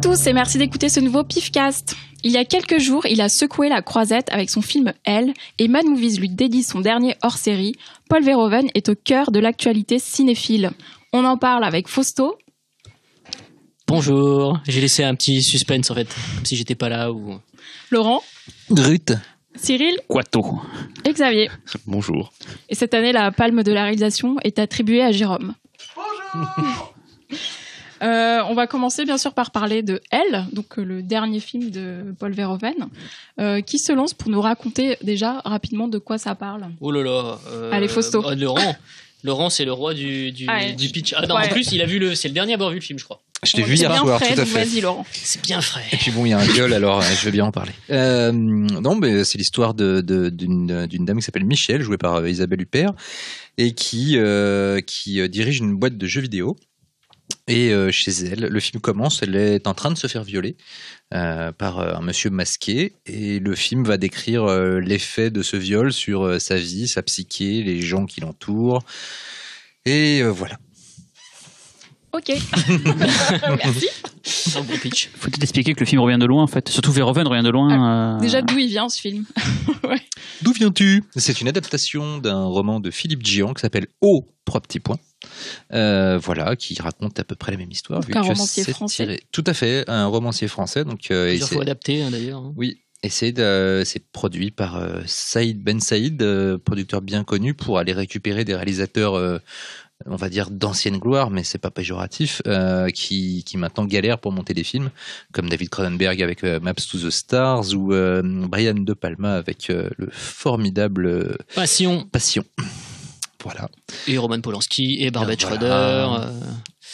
tous et merci d'écouter ce nouveau Pifcast. Il y a quelques jours, il a secoué la croisette avec son film Elle et Mad Movies lui dédie son dernier hors-série. Paul Verhoeven est au cœur de l'actualité cinéphile. On en parle avec Fausto. Bonjour, j'ai laissé un petit suspense en fait, comme si j'étais pas là ou... Laurent. Drut. Cyril. Quato. Et Xavier. Bonjour. Et cette année, la palme de la réalisation est attribuée à Jérôme. Bonjour. On va commencer bien sûr par parler de Elle, donc le dernier film de Paul Verhoeven, qui se lance pour nous raconter déjà rapidement de quoi ça parle. Oh là là. Allez, Fausto. Laurent, c'est le roi du pitch. Ah non, Ouais. En plus, c'est le dernier à avoir vu le film, je crois. Je l'ai vu hier soir, frais, tout à donc fait. Vas-y, Laurent. C'est bien frais. Et puis bon, il y a un viol, alors je vais bien en parler. Non, mais c'est l'histoire d'une dame qui s'appelle Michel, jouée par Isabelle Huppert, et qui dirige une boîte de jeux vidéo. Et chez elle, le film commence, elle est en train de se faire violer par un monsieur masqué, et le film va décrire l'effet de ce viol sur sa vie, sa psyché, les gens qui l'entourent, et voilà. Ok. Merci. Un bon pitch. Faut peut-être expliquer que le film revient de loin en fait. Surtout Verhoeven revient de loin. Déjà, d'où il vient ce film? Ouais. D'où viens-tu ? C'est une adaptation d'un roman de Philippe Gian qui s'appelle Au 3 petits points. Voilà, qui raconte à peu près la même histoire. Donc un romancier français. Tout à fait, un romancier français. Donc, Plusieurs fois adapté d'ailleurs. Oui, et c'est produit par Saïd Ben Saïd, producteur bien connu, pour aller récupérer des réalisateurs, on va dire d'ancienne gloire, mais c'est pas péjoratif, qui maintenant galèrent pour monter des films, comme David Cronenberg avec Maps to the Stars, ou Brian De Palma avec le formidable Passion. Voilà. Et Roman Polanski, et Barbet Voilà. Schroeder.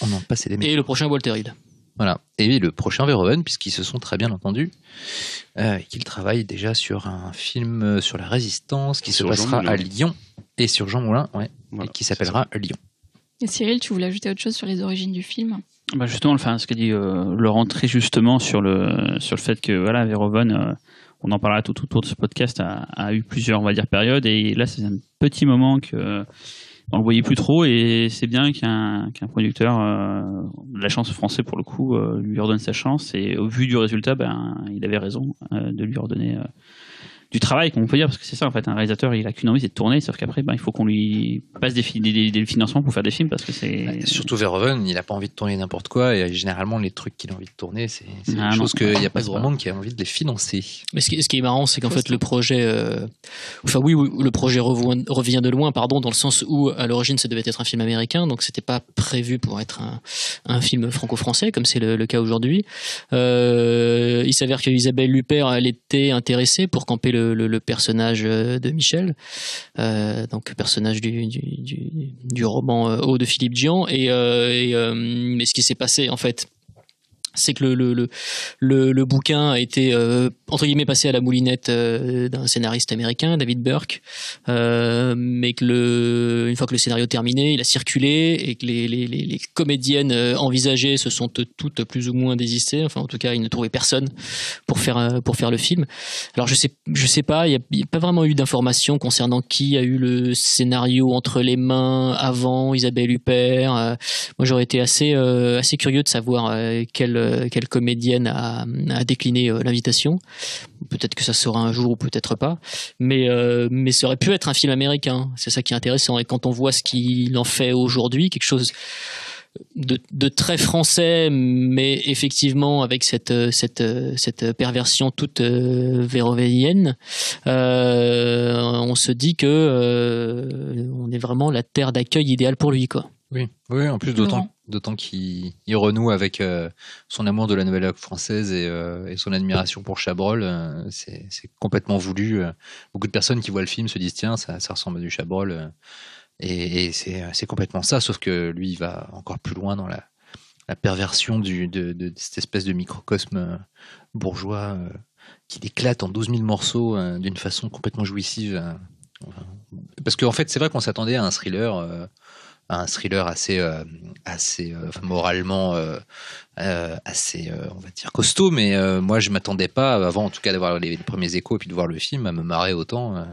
On en passe les Et le prochain Walter Hill. Voilà. Et le prochain Verhoeven, puisqu'ils se sont très bien entendus, et qu'ils travaillent déjà sur un film sur la résistance qui se Sur Jean passera Moulin. à Lyon, et sur Jean Moulin, ouais, Voilà, et qui s'appellera Lyon. Et Cyril, tu voulais ajouter autre chose sur les origines du film? Bah justement, enfin, ce qu'a dit Laurent très justement sur le fait que voilà, Verhoeven, on en parlera tout autour de ce podcast, a eu plusieurs, on va dire, périodes, et là c'est un petit moment que on le voyait plus trop, et c'est bien qu'un producteur de la chance français pour le coup lui redonne sa chance, et au vu du résultat, il avait raison de lui redonner du travail, comme on peut dire, parce que c'est ça en fait, un réalisateur il a qu'une envie, c'est de tourner, sauf qu'après il faut qu'on lui passe des financements pour faire des films, parce que c'est... Surtout Verhoeven, il n'a pas envie de tourner n'importe quoi, et généralement les trucs qu'il a envie de tourner, c'est des choses qu'il n'y a pas grand monde qui a envie de les financer. Mais ce qui est marrant, c'est qu'en fait le projet, le projet revient de loin, pardon, dans le sens où à l'origine ça devait être un film américain, donc c'était pas prévu pour être un film franco-français comme c'est le cas aujourd'hui. Il s'avère que Isabelle Huppert, elle était intéressée pour camper le personnage de Michel, donc personnage du roman Au de Philippe Gian, mais ce qui s'est passé en fait, c'est que le bouquin a été entre guillemets passé à la moulinette d'un scénariste américain, David Burke, mais que une fois que le scénario est terminé, il a circulé, et que les comédiennes envisagées se sont toutes plus ou moins désistées. Enfin, en tout cas, ils ne trouvaient personne pour faire le film. Alors je sais pas, il y a pas vraiment eu d'informations concernant qui a eu le scénario entre les mains avant Isabelle Huppert. Moi, j'aurais été assez curieux de savoir quelle comédienne a décliné l'invitation. Peut-être que ça se saura un jour ou peut-être pas, mais ça aurait pu être un film américain. C'est ça qui est intéressant, et quand on voit ce qu'il en fait aujourd'hui, quelque chose de très français, mais effectivement avec cette perversion toute verhoevénienne, on se dit que on est vraiment la terre d'accueil idéale pour lui, quoi. Oui, en plus d'autant qu'il renoue avec son amour de la nouvelle vague française et son admiration pour Chabrol. C'est complètement voulu. Beaucoup de personnes qui voient le film se disent tiens, ça ressemble à du Chabrol. Et c'est complètement ça, sauf que lui, il va encore plus loin dans la perversion de cette espèce de microcosme bourgeois qui éclate en 12 000 morceaux d'une façon complètement jouissive. Parce qu'en fait, c'est vrai qu'on s'attendait à un thriller assez moralement assez on va dire costaud, mais moi je m'attendais pas, avant en tout cas d'avoir les premiers échos et puis de voir le film, à me marrer autant.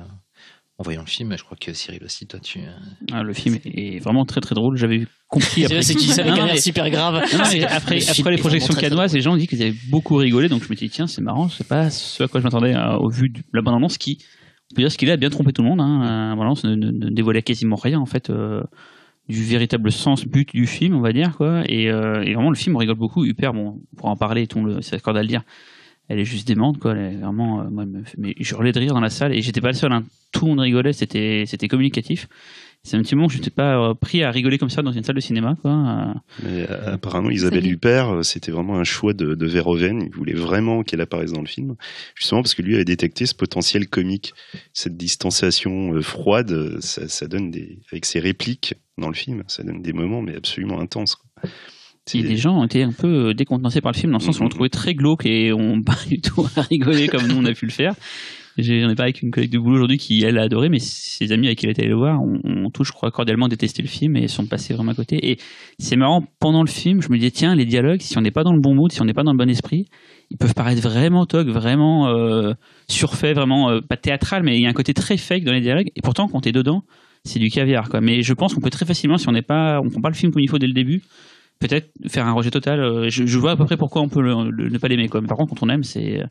en voyant le film. Je crois que Cyril aussi, toi, le film est vraiment très très drôle. J'avais compris après. C'est qu'il avait un air super grave. Après les projections canoises, les gens ont dit qu'ils avaient beaucoup rigolé, donc je me dis tiens, c'est marrant, c'est pas ce à quoi je m'attendais au vu de la bande-annonce qui, on peut dire ce qu'il a bien trompé tout le monde. Bande-annonce ne dévoilait quasiment rien en fait du véritable but du film, on va dire quoi. Et vraiment le film on rigole beaucoup. Huppert, bon, pour en parler, tout le monde s'accorde à le dire. Elle est juste démente quoi. Elle est vraiment, mais je hurlais de rire dans la salle et j'étais pas le seul. Tout le monde rigolait, c'était communicatif. C'est un petit moment où je n'étais pas pris à rigoler comme ça dans une salle de cinéma, quoi. Mais apparemment, Isabelle Huppert, c'était vraiment un choix de Verhoeven. Il voulait vraiment qu'elle apparaisse dans le film, justement parce que lui avait détecté ce potentiel comique, cette distanciation froide. Ça donne avec ses répliques dans le film, ça donne des moments mais absolument intenses, quoi. Et les gens ont été un peu décontenancés par le film dans le sens où on le trouvait très glauque et on pas du tout à rigoler comme nous on a pu le faire. J'en ai parlé avec une collègue de boulot aujourd'hui qui elle a adoré, mais ses amis avec qui elle était allée le voir ont tous, je crois, cordialement détesté le film et sont passés vraiment à côté. Et c'est marrant, pendant le film, je me disais tiens, les dialogues, si on n'est pas dans le bon mood, si on n'est pas dans le bon esprit, ils peuvent paraître vraiment tocs, vraiment surfaits, vraiment pas théâtral, mais il y a un côté très fake dans les dialogues. Et pourtant, quand t'es dedans, c'est du caviar, quoi. Mais je pense qu'on peut très facilement, si on prend pas le film comme il faut dès le début, peut-être faire un rejet total. Je vois à peu près pourquoi on peut ne pas l'aimer, quoi. Mais par contre, quand on aime, c'est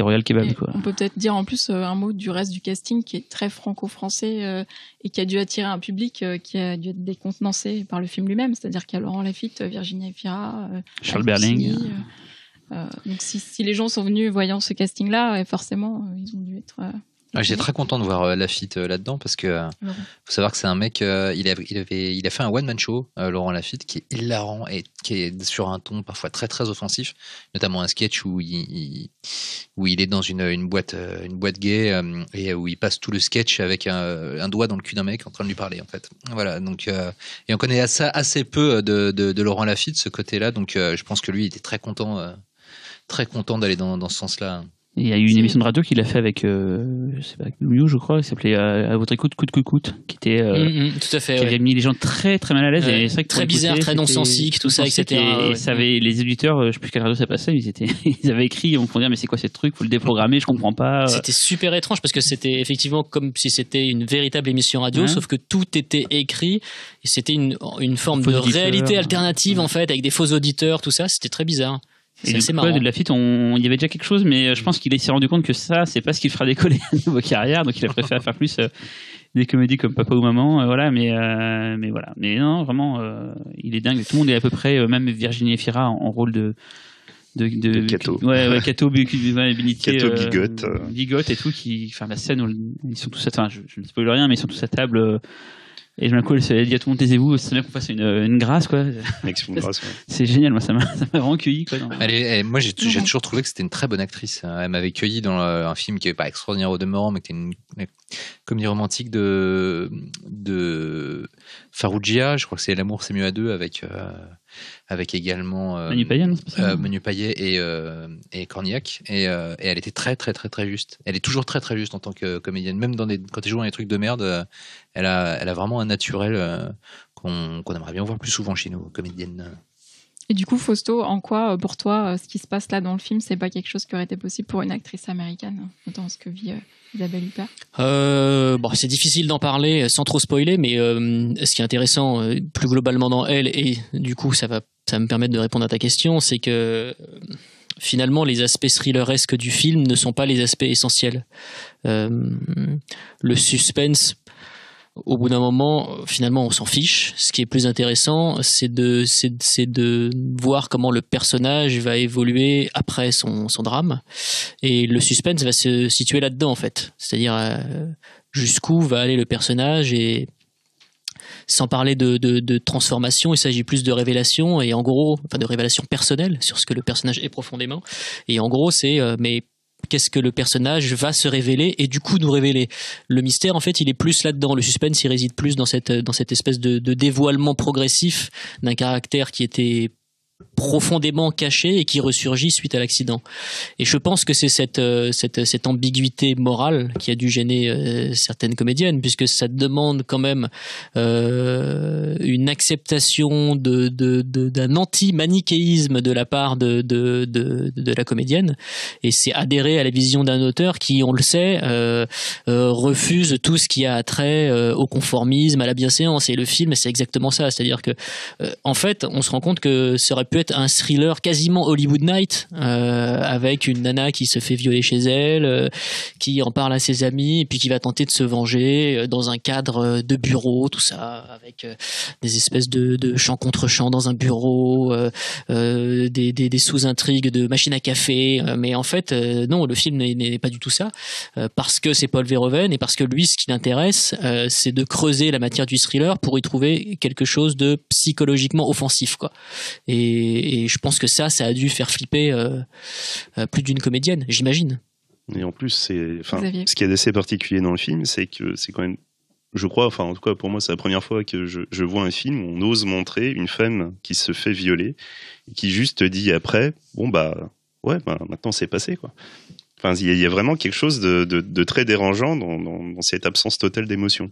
Royal Kebab, quoi. On peut peut-être dire en plus un mot du reste du casting qui est très franco-français et qui a dû attirer un public qui a dû être décontenancé par le film lui-même. C'est-à-dire qu'il y a Laurent Lafitte, Virginie Efira, Charles Berling. Donc si les gens sont venus voyant ce casting-là, forcément, ils ont dû être... J'étais très content de voir Lafitte là-dedans parce que faut savoir que c'est un mec, il a fait un one-man show, Laurent Lafitte, qui est hilarant et qui est sur un ton parfois très très offensif, notamment un sketch où il est dans une boîte gay et où il passe tout le sketch avec un doigt dans le cul d'un mec en train de lui parler en fait. Voilà, donc et on connaît assez peu de Laurent Lafitte, ce côté-là, donc je pense que lui il était très content d'aller dans ce sens-là. Il y a eu une émission de radio qu'il a fait avec, je sais pas, Louis, je crois, qui s'appelait À votre écoute, coûte, qui était, tout à fait, qui avait mis les gens très très mal à l'aise et c'est vrai que très bizarre, très non-sensique, tout ça, etc. Et ça avait, les éditeurs, je sais plus quelle radio ça passait, ils avaient écrit, on pouvait dire mais c'est quoi ce truc, faut le déprogrammer, je comprends pas. C'était super étrange parce que c'était effectivement comme si c'était une véritable émission radio, sauf que tout était écrit et c'était une forme de réalité alternative en fait, avec des faux auditeurs, tout ça, c'était très bizarre. Et du coup, de Lafitte, il y avait déjà quelque chose, mais je pense qu'il s'est rendu compte que ça, c'est pas ce qu'il fera décoller à niveau carrière, donc il a préféré faire plus des comédies comme Papa ou Maman, voilà, mais voilà. Mais non, vraiment, il est dingue. Tout le monde est à peu près, même Virginie Efira en rôle de Cato. Ouais, Cato, Bénitier, Cato, Bigote. Bigote et tout, enfin, la scène où ils sont tous je ne spoil rien, mais ils sont tous à table, et d'un coup, elle dit à tout le monde, taisez-vous, c'est bien qu'on fasse une grâce, quoi. Une grâce, ouais. C'est génial, moi, ça m'a vraiment cueilli, quoi. Moi, j'ai toujours trouvé que c'était une très bonne actrice. Elle m'avait cueilli dans un film qui n'est pas extraordinaire au demeurant, mais qui était une comédie romantique de Farrugia. Je crois que c'est L'amour, c'est mieux à deux, avec également Manu Payet, non, c'est pas ça Manu Payet et Cornillac. Et elle était très, très, très, très juste. Elle est toujours très, très juste en tant que comédienne. Même quand elle joue dans des trucs de merde, elle a vraiment un naturel qu'on aimerait bien voir plus souvent chez nous, comédiennes. Et du coup, Fausto, en quoi, pour toi, ce qui se passe là dans le film, c'est pas quelque chose qui aurait été possible pour une actrice américaine, dans ce que vit Isabelle Huppert? C'est difficile d'en parler sans trop spoiler, mais ce qui est intéressant plus globalement dans elle, et du coup ça va me permettre de répondre à ta question, c'est que finalement les aspects thrilleresques du film ne sont pas les aspects essentiels. Le suspense, au bout d'un moment, finalement, on s'en fiche. Ce qui est plus intéressant, c'est de voir comment le personnage va évoluer après son drame. Et le suspense va se situer là-dedans, en fait. C'est-à-dire jusqu'où va aller le personnage, et sans parler de transformation, il s'agit plus de révélation, et en gros, de révélation personnelle sur ce que le personnage est profondément. Et en gros, c'est mais qu'est-ce que le personnage va se révéler et du coup nous révéler. Le mystère, en fait, il est plus là-dedans. Le suspense, il réside plus dans cette espèce de dévoilement progressif d'un caractère qui était profondément caché et qui ressurgit suite à l'accident. Et je pense que c'est cette ambiguïté morale qui a dû gêner certaines comédiennes, puisque ça demande quand même une acceptation d'un anti-manichéisme de la part de la comédienne, et c'est adhérer à la vision d'un auteur qui, on le sait, refuse tout ce qui a trait au conformisme, à la bienséance. Et le film, c'est exactement ça, c'est-à-dire que en fait, on se rend compte que ça aurait pu être un thriller quasiment Hollywood Night, avec une nana qui se fait violer chez elle, qui en parle à ses amis, et puis qui va tenter de se venger dans un cadre de bureau, tout ça, avec des espèces de chants contre chants dans un bureau, des sous-intrigues de machine à café, mais en fait non, le film n'est pas du tout ça, parce que c'est Paul Verhoeven, et parce que lui, ce qui l'intéresse, c'est de creuser la matière du thriller pour y trouver quelque chose de psychologiquement offensif, quoi. Et je pense que ça a dû faire flipper plus d'une comédienne, j'imagine. Et en plus, ce qui est assez particulier dans le film, c'est que c'est quand même, je crois, enfin en tout cas pour moi, c'est la première fois que je vois un film où on ose montrer une femme qui se fait violer, et qui juste dit après, maintenant c'est passé, quoi. Enfin, il y a vraiment quelque chose de très dérangeant dans cette absence totale d'émotion.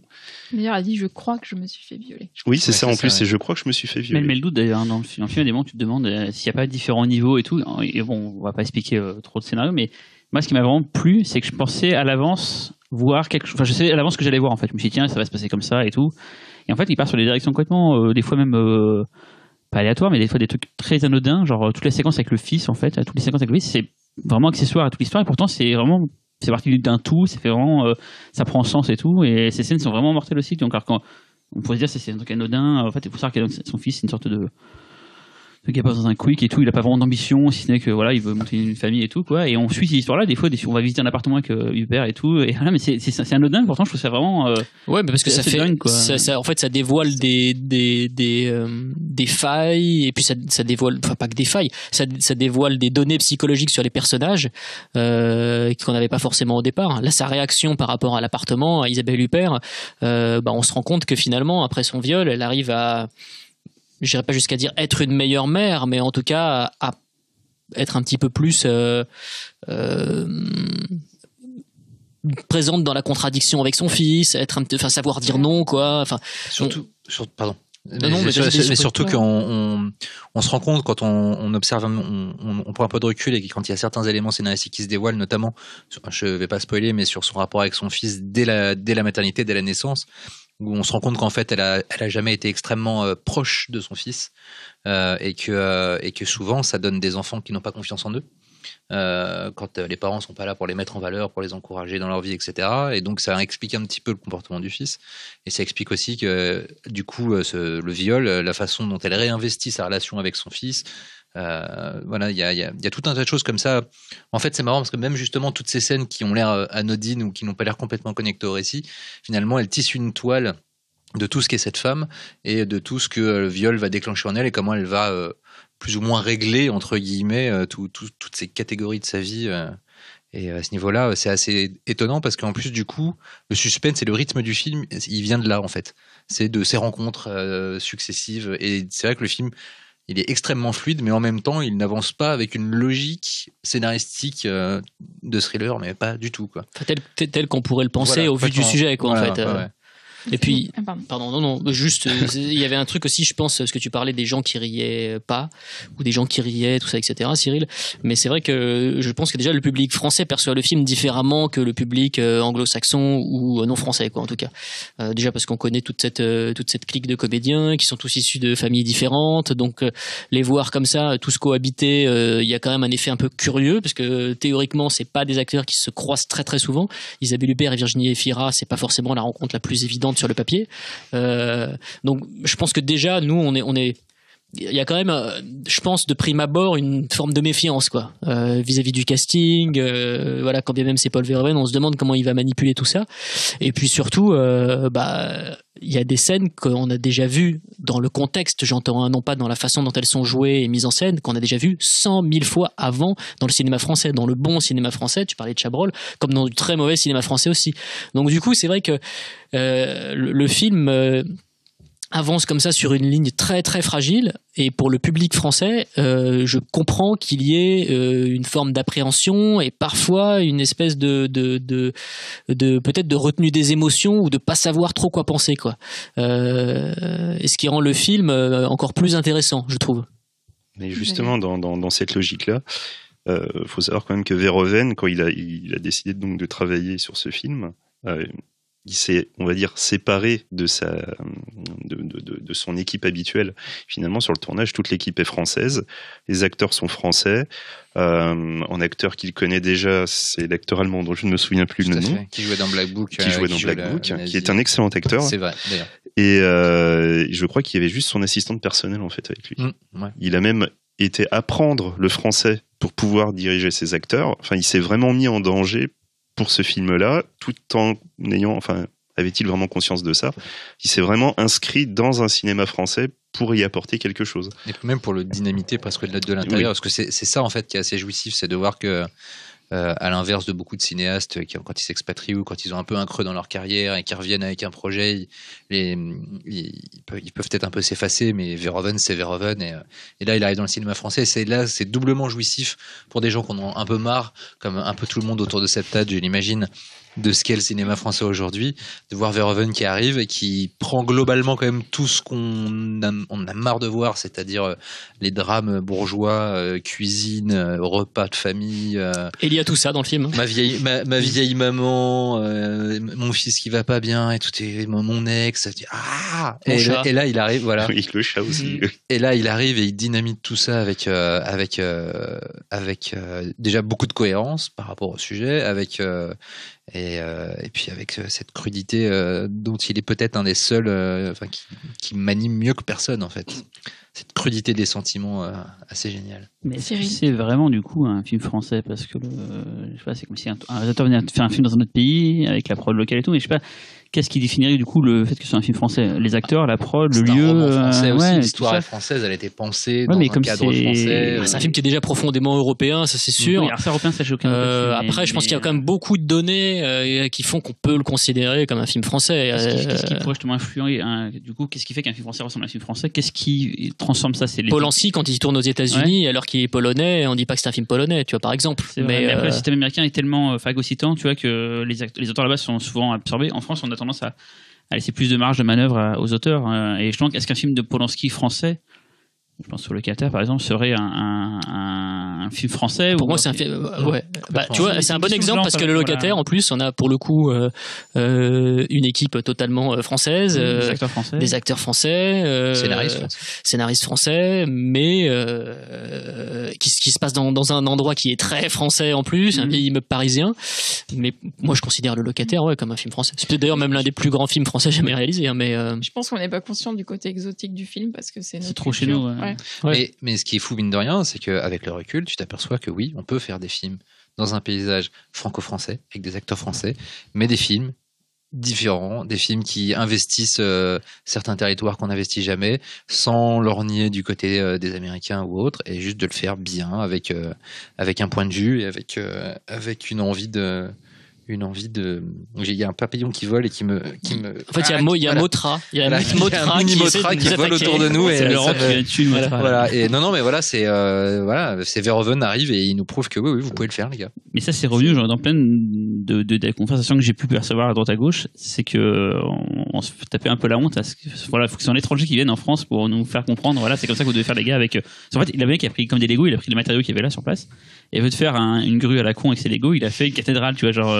D'ailleurs, elle dit « je crois que je me suis fait violer ». Oui, c'est ça en plus, c'est « je crois que je me suis fait violer ». Mais le doute d'ailleurs, dans le film, il y a des moments où tu te demandes s'il n'y a pas différents niveaux et tout. Et bon, on va pas expliquer trop de scénario, mais moi, ce qui m'a vraiment plu, c'est que je pensais à l'avance voir quelque chose. Enfin, je savais à l'avance ce que j'allais voir, en fait. Je me suis dit, tiens, ça va se passer comme ça et tout. Et en fait, il part sur des directions complètement, des fois même pas aléatoires, mais des fois des trucs très anodins, genre toute la séquence avec le fils, en fait, toutes les séquences avec le fils, c'est vraiment accessoire à toute l'histoire, et pourtant c'est partie d'un tout, c'est fait vraiment, ça prend sens et tout, et ces scènes sont vraiment mortelles aussi. Donc alors quand on pourrait se dire c'est un truc anodin, en fait il faut savoir que son fils c'est une sorte de gars passe dans un quick et tout, il a pas vraiment d'ambition, si ce n'est que voilà, il veut monter une famille et tout, quoi. Et on suit ces histoires-là, des fois on va visiter un appartement avec Hubert et tout, et voilà, mais c'est anodin, pourtant je trouve ça vraiment ouais, mais parce que ça fait dingue, quoi. Ça en fait ça dévoile des failles, et puis ça dévoile, enfin pas que des failles, ça dévoile des données psychologiques sur les personnages qu'on n'avait pas forcément au départ. Là, sa réaction par rapport à l'appartement, à Isabelle Huppert, on se rend compte que finalement après son viol, elle arrive à, j'irais pas jusqu'à dire être une meilleure mère, mais en tout cas à être un petit peu plus présente dans la contradiction avec son fils, savoir dire non, quoi. Enfin, Pardon. Non, mais surtout qu'on se rend compte quand on observe, on prend un peu de recul, et quand il y a certains éléments scénaristiques qui se dévoilent, notamment, je vais pas spoiler, mais sur son rapport avec son fils dès la maternité, dès la naissance, où on se rend compte qu'en fait elle a jamais été extrêmement proche de son fils, et que souvent ça donne des enfants qui n'ont pas confiance en eux, quand les parents sont pas là pour les mettre en valeur, pour les encourager dans leur vie, etc. Et donc ça explique un petit peu le comportement du fils, et ça explique aussi que du coup le viol, la façon dont elle réinvestit sa relation avec son fils, voilà, il y a tout un tas de choses comme ça. En fait, c'est marrant parce que même justement toutes ces scènes qui ont l'air anodines ou qui n'ont pas l'air complètement connectées au récit, finalement elles tissent une toile de tout ce qu'est cette femme, et de tout ce que le viol va déclencher en elle, et comment elle va plus ou moins régler, entre guillemets, toutes ces catégories de sa vie. Et à ce niveau-là, c'est assez étonnant, parce qu'en plus, du coup, le suspense et le rythme du film, il vient de là, en fait. C'est de ces rencontres successives. Et c'est vrai que le film, il est extrêmement fluide, mais en même temps, il n'avance pas avec une logique scénaristique de thriller, mais pas du tout, quoi. Tel qu'on pourrait le penser, voilà, au vu du sujet, quoi, voilà, en fait. Ouais. Et puis, juste, il y avait un truc aussi, je pense, parce que tu parlais des gens qui riaient pas, ou des gens qui riaient, tout ça, etc., Cyril. Mais c'est vrai que je pense que déjà le public français perçoit le film différemment que le public anglo-saxon ou non français, quoi, en tout cas. Déjà parce qu'on connaît toute cette clique de comédiens qui sont tous issus de familles différentes, donc les voir comme ça, tous cohabiter, il y a quand même un effet un peu curieux, parce que théoriquement, c'est pas des acteurs qui se croisent très très souvent. Isabelle Huppert et Virginie Efira, c'est pas forcément la rencontre la plus évidente sur le papier, donc je pense que déjà nous on est il y a quand même, je pense, de prime abord une forme de méfiance, quoi, vis-à-vis du casting, voilà, quand bien même c'est Paul Verhoeven, on se demande comment il va manipuler tout ça. Et puis surtout, il y a des scènes qu'on a déjà vues dans le contexte, j'entends, non pas dans la façon dont elles sont jouées et mises en scène, qu'on a déjà vues 100 000 fois avant dans le cinéma français, dans le bon cinéma français, tu parlais de Chabrol, comme dans du très mauvais cinéma français aussi. Donc du coup, c'est vrai que le film avance comme ça sur une ligne très très fragile, et pour le public français, je comprends qu'il y ait une forme d'appréhension et parfois une espèce de peut-être de retenue des émotions ou de pas savoir trop quoi penser, quoi. Et ce qui rend le film encore plus intéressant, je trouve. Mais justement, dans cette logique-là, faut savoir quand même que Verhoeven, quand il a décidé donc de travailler sur ce film, il s'est, on va dire, séparé de son équipe habituelle. Finalement, sur le tournage, toute l'équipe est française. Les acteurs sont français. Un acteur qu'il connaît déjà, c'est l'acteur allemand dont je ne me souviens plus le nom. Qui jouait dans Black Book. Qui est un excellent acteur. C'est vrai, d'ailleurs. Et je crois qu'il y avait juste son assistante personnelle, en fait, avec lui. Ouais. Il a même été apprendre le français pour pouvoir diriger ses acteurs. Enfin, il s'est vraiment mis en danger pour ce film-là, tout en ayant, enfin, avait-il vraiment conscience de ça? Il s'est vraiment inscrit dans un cinéma français pour y apporter quelque chose. Et même pour le dynamiter presque de l'intérieur, parce que c'est ça en fait qui est assez jouissif, c'est de voir que à l'inverse de beaucoup de cinéastes qui, quand ils s'expatrient ou quand ils ont un peu un creux dans leur carrière et qui reviennent avec un projet, ils peuvent être un peu s'effacer, mais Verhoeven, c'est Verhoeven. Et là, il arrive dans le cinéma français. C'est doublement jouissif pour des gens qui en ont un peu marre, comme un peu tout le monde autour de cette table, je l'imagine, de ce qu'est le cinéma français aujourd'hui, de voir Verhoeven qui arrive et qui prend globalement quand même tout ce qu'on a marre de voir, c'est-à-dire les drames bourgeois, cuisine, repas de famille. Et il y a tout ça dans le film. Ma vieille maman, mon fils qui va pas bien et tout est mon ex. Et là il arrive, voilà. Oui, le chat aussi. Et là il arrive et il dynamite tout ça avec déjà beaucoup de cohérence par rapport au sujet, et puis avec cette crudité dont il est peut-être un des seuls qui manie mieux que personne en fait. Cette crudité des sentiments assez géniale. Mais c'est vraiment du coup un film français, parce que je sais pas, c'est comme si un réalisateur venait faire un film dans un autre pays avec la prod locale et tout, mais je sais pas, qu'est-ce qui définirait du coup le fait que ce soit un film français? Les acteurs, la prod, le lieu. C'est un roman français aussi. Ouais, l'histoire est française, elle a été pensée dans mais un cadre français. C'est un film qui est déjà profondément européen, ça c'est sûr. Oui, alors c'est européen, ça j'ai aucun doute. Après, je pense qu'il y a quand même beaucoup de données qui font qu'on peut le considérer comme un film français. Qu'est-ce qui pourrait justement influer du coup, qu'est-ce qui fait qu'un film français ressemble à un film français? Qu'est-ce qui transforme ça? C'est Polanski, quand il tourne aux États-Unis, alors qu'il est polonais, on dit pas que c'est un film polonais, tu vois, par exemple. Mais après, le système américain est tellement phagocytant, tu vois, que les auteurs là-bas sont souvent absorbés. En France, on a tendance à laisser plus de marge de manœuvre aux auteurs. Et je pense qu'est-ce qu'un film de Polanski français, je pense au Locataire par exemple, serait un film français? Pour moi, c'est un film. Ouais. Tu vois, c'est un bon exemple parce que Le Locataire, en plus, on a pour le coup une équipe totalement française, des acteurs français, scénaristes français, mais qui se passe dans un endroit qui est très français en plus, un vieil immeuble parisien. Mais moi, je considère Le Locataire comme un film français. C'est peut-être d'ailleurs même l'un des plus grands films français jamais réalisés. Mais je pense qu'on n'est pas conscient du côté exotique du film parce que c'est trop chez nous. Ouais. Mais ce qui est fou, mine de rien, c'est qu'avec le recul, tu t'aperçois que oui, on peut faire des films dans un paysage franco-français, avec des acteurs français, mais des films différents, des films qui investissent certains territoires qu'on n'investit jamais, sans lorgner du côté des Américains ou autres, et juste de le faire bien, avec un point de vue et avec une envie de... Il y a un papillon qui vole et qui me. En fait, il y a Motra. Il y a un mini Motra qui vole autour de nous. C'est Laurent qui vient dessus, Motra. Voilà. Et non, mais voilà, c'est Verhoeven arrive et il nous prouve que oui, vous pouvez le faire, les gars. Mais ça, c'est revenu dans plein de conversations que j'ai pu percevoir à droite à gauche. C'est que on se tapait un peu la honte. Voilà, il faut que ce soit un étranger qui vienne en France pour nous faire comprendre. Voilà, c'est comme ça que vous devez faire, les gars. En fait, il avait qui a pris comme des Lego, il a pris les matériaux qu'il y avait là sur place. Et au lieu de faire une grue à la con avec ses Lego, il a fait une cathédrale, tu vois, genre.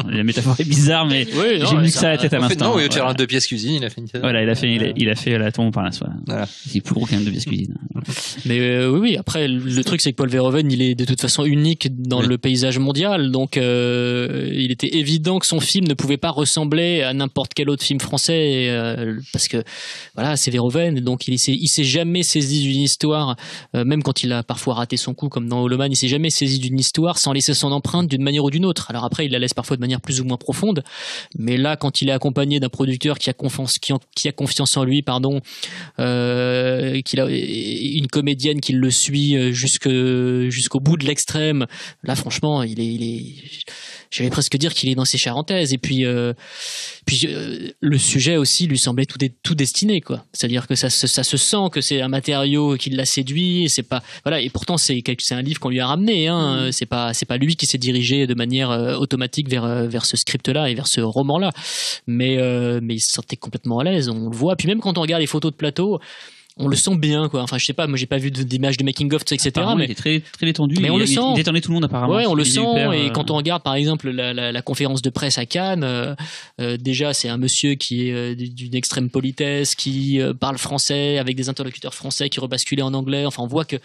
La métaphore est bizarre, mais j'ai vu que ça à la tête à l'instant. Non, au lieu de faire un 2 pièces cuisine, il a fait une cathédrale. Voilà, il a fait la tombe par la soie. Voilà. C'est plus gros qu'un 2 pièces cuisine. Mais oui, après, le truc, c'est que Paul Verhoeven, il est de toute façon unique dans le paysage mondial. Donc, il était évident que son film ne pouvait pas ressembler à n'importe quel autre film français, parce que, voilà, c'est Verhoeven. Donc, il s'est jamais saisi d'une histoire, même quand il a parfois raté son coup, comme dans Holoman, il s'est jamais saisi d'une histoire sans laisser son empreinte d'une manière ou d'une autre. Alors après, il la laisse parfois de manière plus ou moins profonde, mais là, quand il est accompagné d'un producteur qui a confiance en lui, qu'il a une comédienne qui le suit jusqu'au bout de l'extrême, là, franchement, il j'allais presque dire qu'il est dans ses charentaises. Et puis le sujet aussi lui semblait tout destiné, quoi. C'est-à-dire que ça se sent que c'est un matériau qui l'a séduit. C'est pas, voilà. Et pourtant c'est un livre qu'on lui a ramené. Hein. C'est pas lui qui s'est dirigé de manière automatique vers ce script-là et vers ce roman-là. Mais il se sentait complètement à l'aise. On le voit. Puis même quand on regarde les photos de plateau, on le sent bien, quoi. Enfin, je sais pas, moi j'ai pas vu d'image de making of, etc. Mais il est très très détendu. Mais on le sent. Il détendait tout le monde apparemment. Ouais, on le sent. Et quand on regarde par exemple la conférence de presse à Cannes, déjà c'est un monsieur qui est d'une extrême politesse, qui parle français avec des interlocuteurs français qui rebasculaient en anglais. Enfin, on voit que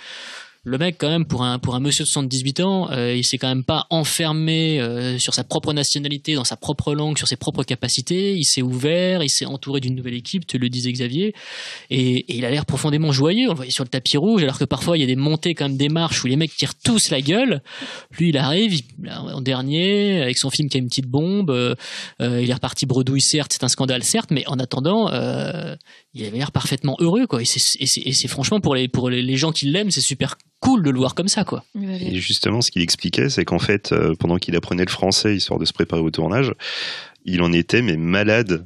le mec, quand même, pour un monsieur de 78 ans, il s'est quand même pas enfermé sur sa propre nationalité, dans sa propre langue, sur ses propres capacités. Il s'est ouvert, il s'est entouré d'une nouvelle équipe, te le disait Xavier, et il a l'air profondément joyeux. On le voyait sur le tapis rouge, alors que parfois il y a des montées, quand même, des marches où les mecs tirent tous la gueule. Lui, il arrive en dernier avec son film qui a une petite bombe. Il est reparti bredouille, certes, c'est un scandale, certes, mais en attendant, il avait l'air parfaitement heureux, quoi. Et c'est franchement pour les gens qui l'aiment, c'est super cool de le voir comme ça, quoi. Et justement, ce qu'il expliquait, c'est qu'en fait, pendant qu'il apprenait le français, histoire de se préparer au tournage, il en était mais malade.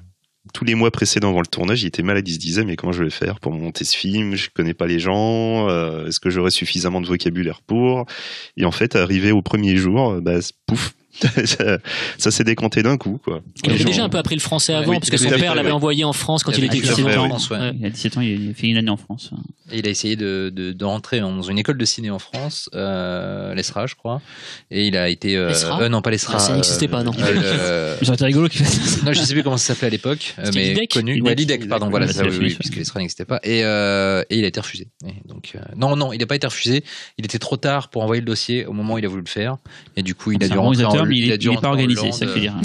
Tous les mois précédents avant le tournage, il était malade. Il se disait, mais comment je vais faire pour monter ce film? Je connais pas les gens. Est-ce que j'aurai suffisamment de vocabulaire pour? Et en fait, arrivé au premier jour, pouf, ça s'est décanté d'un coup, quoi. Il avait déjà un peu appris le français avant, parce que son père l'avait envoyé en France quand il était 17 ans. Il a 17 ans, il a fait une année en France. Et il a essayé de rentrer dans une école de ciné en France, l'ESRA, je crois. Et il a été... non, pas l'ESRA. Ça n'existait pas, non. Ça aurait été rigolo qu'il fasse ça. Non, je sais plus comment ça s'appelait à l'époque, mais l'IDEC. connu. Ouais, l'IDEC, pardon, voilà, ça, oui, puisque l'ESRA n'existait pas. Et il a été refusé. Et donc, non, il n'a pas été refusé. Il était trop tard pour envoyer le dossier au moment où il a voulu le faire. Et du coup, il a dû rentrer en il n'est pas organisé, ça veut dire.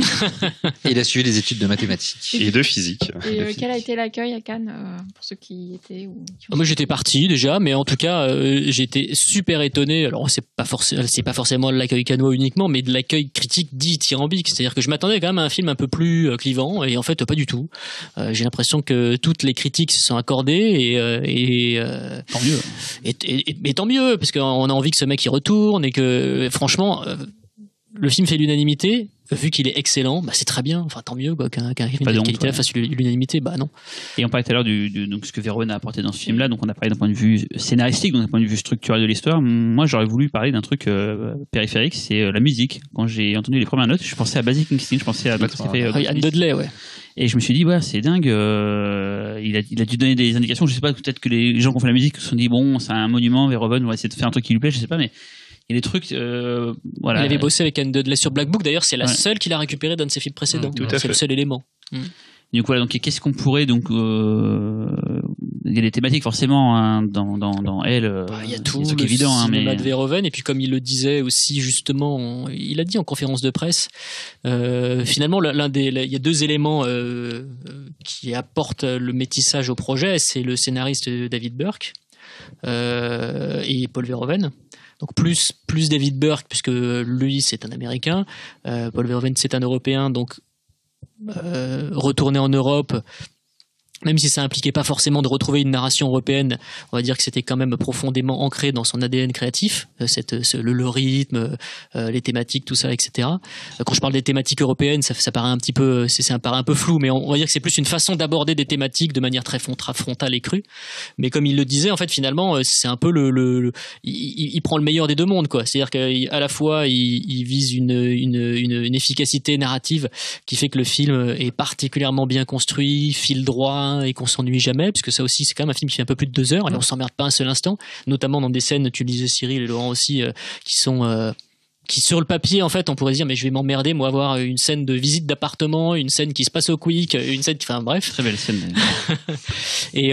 Et il a suivi des études de mathématiques. Et de physique. Et quel a été l'accueil à Cannes pour ceux qui y étaient Moi, j'étais parti déjà, mais en tout cas, j'étais super étonné. Alors, c'est pas forcément l'accueil cannois uniquement, mais de l'accueil critique dithyrambique. C'est-à-dire que je m'attendais quand même à un film un peu plus clivant, et en fait, pas du tout. J'ai l'impression que toutes les critiques se sont accordées, et tant mieux. Mais tant mieux, parce qu'on a envie que ce mec y retourne, et que franchement, le film fait l'unanimité. Vu qu'il est excellent, c'est très bien. Enfin, tant mieux, quoi, qu'un film de qualité fasse l'unanimité. Non. Et on parlait tout à l'heure donc ce que Verhoeven a apporté dans ce film-là. Donc, on a parlé d'un point de vue scénaristique, donc d'un point de vue structurel de l'histoire. Moi, j'aurais voulu parler d'un truc périphérique, c'est la musique. Quand j'ai entendu les premières notes, je pensais à Basic Instinct, je pensais à ce qu'il fait Anne Dudley, ouais. Et je me suis dit, c'est dingue. Il a dû donner des indications. Je sais pas, peut-être que les gens qui ont fait la musique se sont dit, bon, c'est un monument, Verhoeven, on va essayer de faire un truc qui lui plaît, je sais pas, mais il y a des trucs, voilà. Il avait bossé avec Anne Dudley sur Black Book. D'ailleurs, c'est la seule qu'il a récupérée d'un de ses films précédents. C'est le seul élément. Donc voilà, donc qu'est-ce qu'on pourrait donc il y a des thématiques forcément hein, dans Elle. Il y a tout le évident, cinéma de Verhoeven, et puis comme il le disait aussi justement, il a dit en conférence de presse, finalement il y a deux éléments qui apportent le métissage au projet, c'est le scénariste David Burke et Paul Verhoeven. Donc plus David Burke, puisque lui c'est un Américain, Paul Verhoeven c'est un Européen, donc retourner en Europe, même si ça impliquait pas forcément de retrouver une narration européenne, on va dire que c'était quand même profondément ancré dans son ADN créatif, le rythme, les thématiques, tout ça, etc. Quand je parle des thématiques européennes, ça paraît un petit peu, ça paraît un peu flou, mais on va dire que c'est plus une façon d'aborder des thématiques de manière très frontale et crue. Mais comme il le disait, en fait, finalement, c'est un peu il prend le meilleur des deux mondes, quoi. C'est-à-dire qu'à la fois, il vise une efficacité narrative qui fait que le film est particulièrement bien construit, fil droit, et qu'on s'ennuie jamais, parce que ça aussi c'est quand même un film qui fait un peu plus de 2 heures et on s'emmerde pas un seul instant, notamment dans des scènes, tu le disais Cyril et Laurent aussi, qui sont qui sur le papier en fait on pourrait se dire mais je vais m'emmerder moi avoir une scène de visite d'appartement, une scène qui se passe au quick, une scène enfin bref, très belle scène et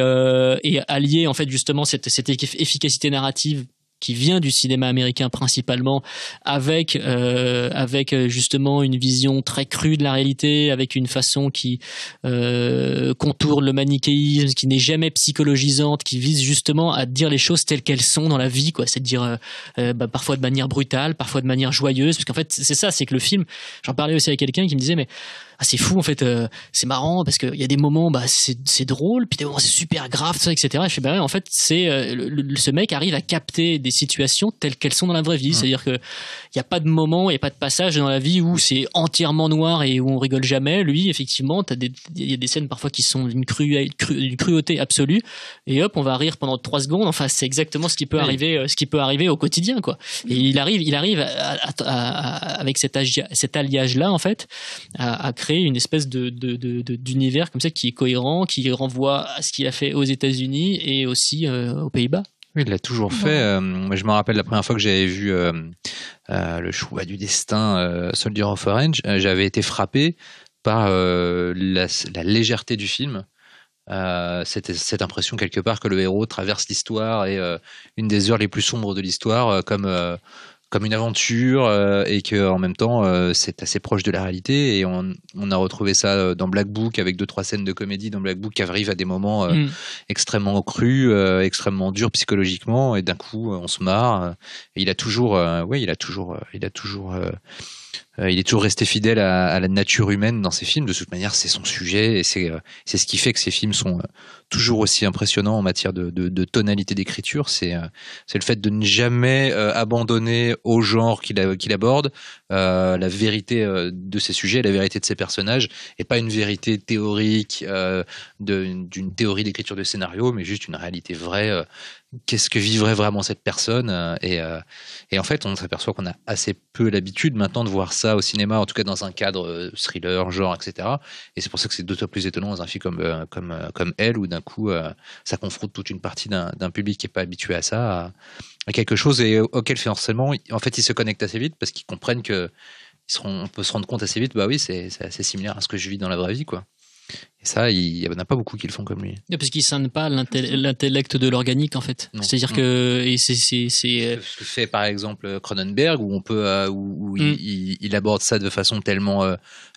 allier en fait justement cette efficacité narrative qui vient du cinéma américain principalement, avec justement une vision très crue de la réalité, avec une façon qui contourne le manichéisme, qui n'est jamais psychologisante, qui vise justement à dire les choses telles qu'elles sont dans la vie, quoi. C'est de dire parfois de manière brutale, parfois de manière joyeuse, parce qu'en fait c'est ça, c'est que le film, j'en parlais aussi avec quelqu'un qui me disait mais c'est fou en fait, c'est marrant parce qu'il y a des moments c'est drôle, puis des moments c'est super grave, tout ça, etc. Et je fais en fait c'est ce mec arrive à capter des situations telles qu'elles sont dans la vraie vie, c'est-à-dire que il y a pas de moment, il y a pas de passage dans la vie où c'est entièrement noir et où on rigole jamais. Lui effectivement il y a des scènes parfois qui sont d'une cruauté absolue, et hop on va rire pendant 3 secondes. Enfin c'est exactement ce qui peut arriver au quotidien quoi. Et il arrive avec cet alliage là en fait à créer une espèce d'univers comme ça qui est cohérent, qui renvoie à ce qu'il a fait aux États-Unis et aussi aux Pays-Bas. Oui, il l'a toujours fait. Moi, je me rappelle la première fois que j'avais vu le choix du destin, Soldier of Orange, j'avais été frappé par la légèreté du film. Cette impression quelque part que le héros traverse l'histoire et une des heures les plus sombres de l'histoire comme une aventure et que en même temps c'est assez proche de la réalité, et on a retrouvé ça dans Black Book avec 2-3 scènes de comédie dans Black Book qui arrivent à des moments extrêmement crus, extrêmement durs psychologiquement, et d'un coup on se marre. Et il est toujours resté fidèle à la nature humaine dans ses films. De toute manière, c'est son sujet, et c'est ce qui fait que ses films sont toujours aussi impressionnants en matière de tonalité d'écriture. C'est le fait de ne jamais abandonner au genre qu'il aborde la vérité de ses sujets, la vérité de ses personnages, et pas une vérité théorique d'une théorie d'écriture de scénario, mais juste une réalité vraie. Qu'est-ce que vivrait vraiment cette personne, et en fait on s'aperçoit qu'on a assez peu l'habitude maintenant de voir ça au cinéma, en tout cas dans un cadre thriller, genre, etc. Et c'est pour ça que c'est d'autant plus étonnant dans un film comme Elle, où d'un coup ça confronte toute une partie d'un public qui n'est pas habitué à ça, à quelque chose et auquel forcément en fait ils se connectent assez vite, parce qu'ils comprennent que on peut se rendre compte assez vite, bah oui, c'est assez similaire à ce que je vis dans la vraie vie quoi. Et ça, il n'y en a pas beaucoup qui le font comme lui. Parce qu'il ne scinde pas l'intellect de l'organique, en fait. Non. C'est-à-dire que c'est ce que fait par exemple Cronenberg, où on peut il aborde ça de façon tellement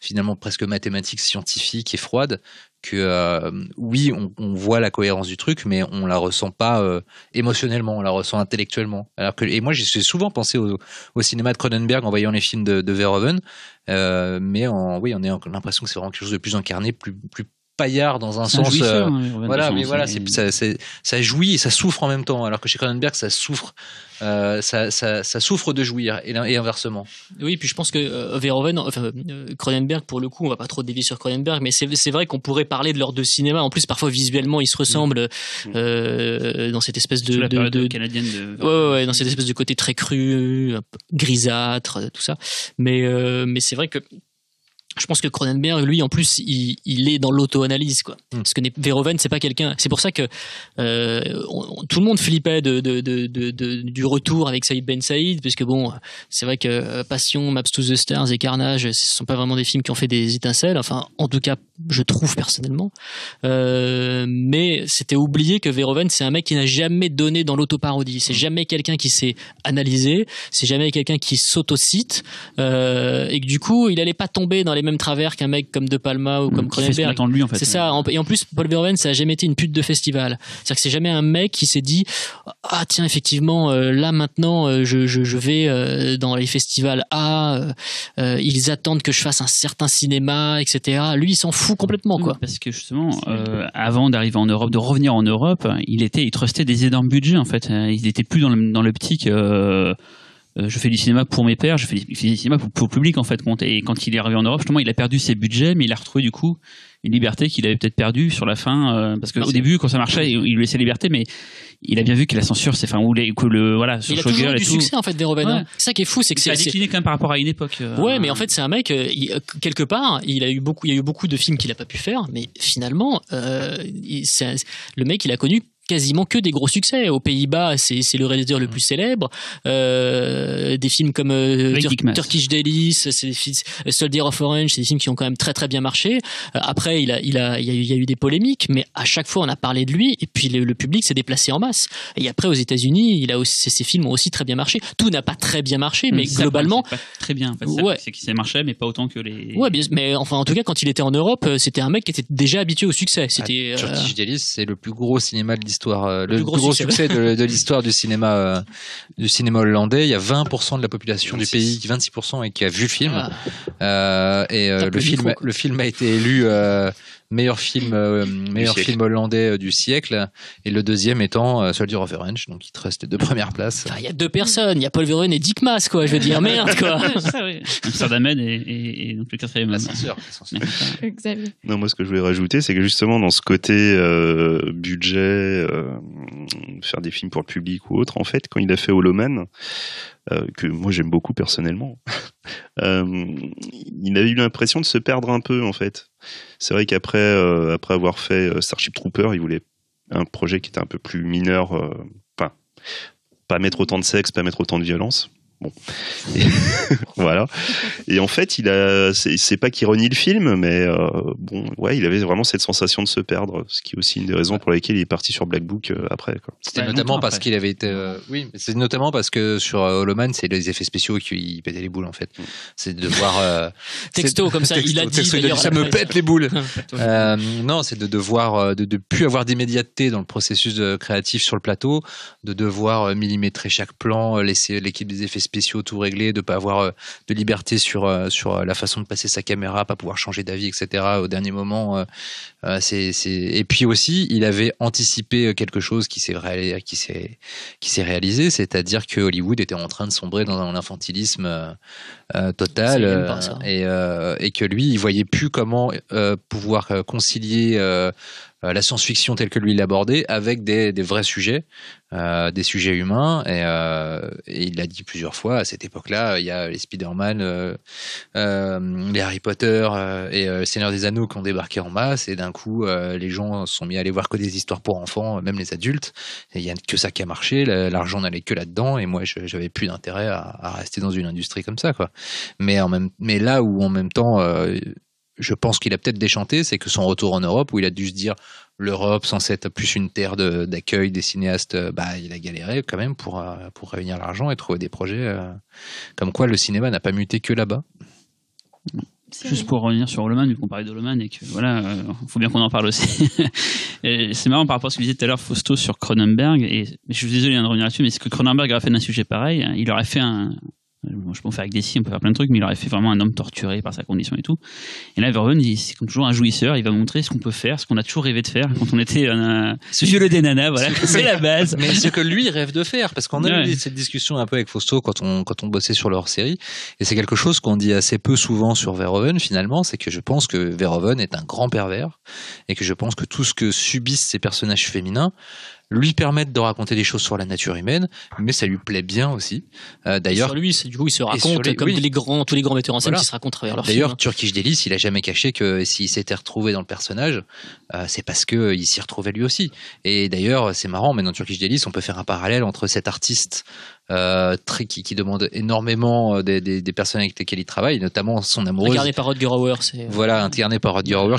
finalement presque mathématique, scientifique et froide, que oui, on voit la cohérence du truc, mais on la ressent pas émotionnellement, on la ressent intellectuellement. Et moi, j'ai souvent pensé au cinéma de Cronenberg en voyant les films de Verhoeven, mais on a l'impression que c'est vraiment quelque chose de plus incarné, plus paillard dans un sens. Voilà, mais voilà, ça jouit et ça souffre en même temps. Alors que chez Cronenberg, ça souffre, ça souffre de jouir, et inversement. Oui, puis je pense que Verhoeven, Cronenberg, pour le coup, on va pas trop dévier sur Cronenberg, mais c'est vrai qu'on pourrait parler de leurs deux cinémas. En plus, parfois visuellement, ils se ressemblent dans cette espèce de canadienne de. Ouais, dans cette espèce de côté très cru, grisâtre, tout ça. Mais c'est vrai que je pense que Cronenberg, lui, en plus, il est dans l'auto-analyse, quoi. Parce que Verhoeven, c'est pas quelqu'un. C'est pour ça que tout le monde flippait du retour avec Saïd Ben Saïd, parce que bon, c'est vrai que Passion, Maps to the Stars et Carnage, ce sont pas vraiment des films qui ont fait des étincelles. Enfin, en tout cas, je trouve personnellement. Mais c'était oublié que Verhoeven, c'est un mec qui n'a jamais donné dans l'autoparodie. C'est jamais quelqu'un qui s'est analysé. C'est jamais quelqu'un qui s'autocite. Et que du coup, il allait pas tomber dans les mêmes travers qu'un mec comme De Palma ou comme Cronenberg. De lui, en fait. C'est ça. Et en plus, Paul Verhoeven, ça a jamais été une pute de festival. C'est-à-dire que c'est jamais un mec qui s'est dit ah tiens effectivement là maintenant je vais dans les festivals ils attendent que je fasse un certain cinéma, etc. Lui, il s'en fout complètement quoi. Parce que justement avant d'arriver en Europe, de revenir en Europe, il trustait des énormes budgets en fait. Il était plus dans l'optique je fais du cinéma pour mes pairs, je fais du cinéma pour le public en fait. Et quand il est arrivé en Europe, justement, il a perdu ses budgets, mais il a retrouvé du coup une liberté qu'il avait peut-être perdue sur la fin, parce qu'au début, quand ça marchait, il lui laissait liberté, mais il a bien vu que la censure, c'est voilà, il a toujours eu du succès en fait, Verhoeven. Ouais. C'est ça qui est fou, c'est que ça a décliné quand même par rapport à une époque. Ouais, mais en fait, c'est un mec quelque part, il y a eu beaucoup de films qu'il a pas pu faire, mais finalement, le mec, il a connu quasiment que des gros succès. Aux Pays-Bas, c'est le réalisateur le plus célèbre. Des films comme Turkish Delice, Soldier of Orange, c'est des films qui ont quand même très très bien marché. Après, il y a eu des polémiques, mais à chaque fois on a parlé de lui, et puis le public s'est déplacé en masse. Et après, aux États-Unis, ces films ont aussi très bien marché. Tout n'a pas très bien marché, mais globalement, pas très bien. En fait, ouais. C'est qu'il marché, mais pas autant que les. Ouais, mais enfin, en tout cas, quand il était en Europe, c'était un mec qui était déjà habitué au succès. C'était Turkish Delice, c'est le plus gros cinéma de l'histoire l'histoire, le plus gros succès de l'histoire du cinéma hollandais. Il y a 20% de la population 26. du pays, 26% et qui a vu le film. Le film a été élu meilleur film hollandais du siècle, et le deuxième étant Soldier of Orange, donc il te reste les 2 premières places. Il y a 2 personnes, il y a Paul Verhoeven et Dick Maas, quoi, je veux dire, merde, quoi. Amsterdam et donc le 4e. L'ascenseur. Xavier. Non, moi, ce que je voulais rajouter, c'est que justement, dans ce côté budget, faire des films pour le public ou autre, en fait, quand il a fait Hollow Man, que moi j'aime beaucoup personnellement, il a eu l'impression de se perdre un peu, en fait. C'est vrai qu'après avoir fait Starship Trooper, il voulait un projet qui était un peu plus mineur, pas mettre autant de sexe, pas mettre autant de violence. Bon, voilà. Et en fait, c'est pas qu'il renie le film, mais il avait vraiment cette sensation de se perdre, ce qui est aussi une des raisons pour lesquelles il est parti sur Black Book après, quoi. C'était notamment parce qu'il avait été, c'est notamment parce que sur Hollow Man, c'est les effets spéciaux qui pétaient les boules, en fait. C'est de voir texto comme ça, il a dit ça me pète les boules. Non, c'est de devoir de plus avoir d'immédiateté dans le processus créatif sur le plateau, de devoir millimétrer chaque plan, laisser l'équipe des effets spéciaux tout régler, de pas avoir de liberté sur la façon de passer sa caméra, pas pouvoir changer d'avis, etc. au dernier moment. Et puis aussi, il avait anticipé quelque chose qui s'est réalisé, c'est-à-dire que Hollywood était en train de sombrer dans un infantilisme total, et que lui, il voyait plus comment pouvoir concilier la science-fiction telle que lui l'abordait avec des vrais sujets, des sujets humains, et il l'a dit plusieurs fois. À cette époque-là, il y a les Spider-Man, les Harry Potter et le Seigneur des Anneaux qui ont débarqué en masse, et d'un coup les gens se sont mis à aller voir que des histoires pour enfants, même les adultes, et il y a que ça qui a marché, l'argent n'allait que là-dedans, et moi j'avais plus d'intérêt à rester dans une industrie comme ça, quoi. Mais là où en même temps je pense qu'il a peut-être déchanté, c'est que son retour en Europe, où il a dû se dire l'Europe, censée être plus une terre d'accueil des cinéastes, il a galéré quand même pour réunir l'argent et trouver des projets. Comme quoi, le cinéma n'a pas muté que là-bas. Juste pour revenir sur Hollow Man, vu qu'on parlait d'Hollow Man, et que voilà, faut bien qu'on en parle aussi. Et c'est marrant par rapport à ce que vous disiez tout à l'heure, Fausto, sur Cronenberg, et je suis désolé de revenir là-dessus, mais c'est que Cronenberg aurait fait d'un sujet pareil, il aurait fait je peux en faire avec des scies, on peut faire plein de trucs, mais il aurait fait vraiment un homme torturé par sa condition et tout. Et là, Verhoeven, c'est comme toujours un jouisseur, il va montrer ce qu'on peut faire, ce qu'on a toujours rêvé de faire quand on était ce vieux des nanas, voilà, c'est la base. Mais ce que lui rêve de faire, parce qu'on a eu cette discussion un peu avec Fausto quand on bossait sur leur série, et c'est quelque chose qu'on dit assez peu souvent sur Verhoeven finalement, c'est que je pense que Verhoeven est un grand pervers, et que je pense que tout ce que subissent ces personnages féminins lui permettent de raconter des choses sur la nature humaine, mais ça lui plaît bien aussi. D'ailleurs, sur lui, du coup, il se raconte comme tous les grands metteurs en scène qui se racontent à travers leur film. D'ailleurs, Turkish Delice, il a jamais caché que s'il s'était retrouvé dans le personnage, c'est parce que il s'y retrouvait lui aussi. Et d'ailleurs, c'est marrant, mais dans Turkish Delice, on peut faire un parallèle entre cet artiste qui demande énormément des personnes avec lesquelles il travaille, notamment son amoureuse. Incarné par Rutger Hauer, incarné par Rutger Hauer,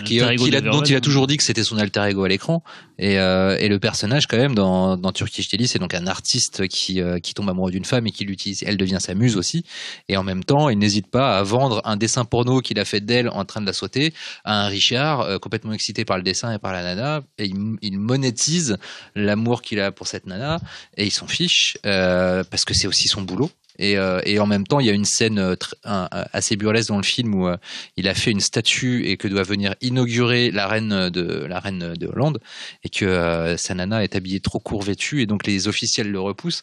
dont il a toujours dit que c'était son alter ego à l'écran. Et le personnage, quand même, dans Turkish Delice, c'est donc un artiste qui tombe amoureux d'une femme et qui l'utilise. Elle devient sa muse aussi. Et en même temps, il n'hésite pas à vendre un dessin porno qu'il a fait d'elle en train de la sauter à un Richard complètement excité par le dessin et par la nana. Et il monétise l'amour qu'il a pour cette nana et il s'en fiche parce que c'est aussi son boulot. Et en même temps, il y a une scène assez burlesque dans le film où il a fait une statue et que doit venir inaugurer la reine de Hollande, et que sa nana est habillée trop court vêtue, et donc les officiels le repoussent,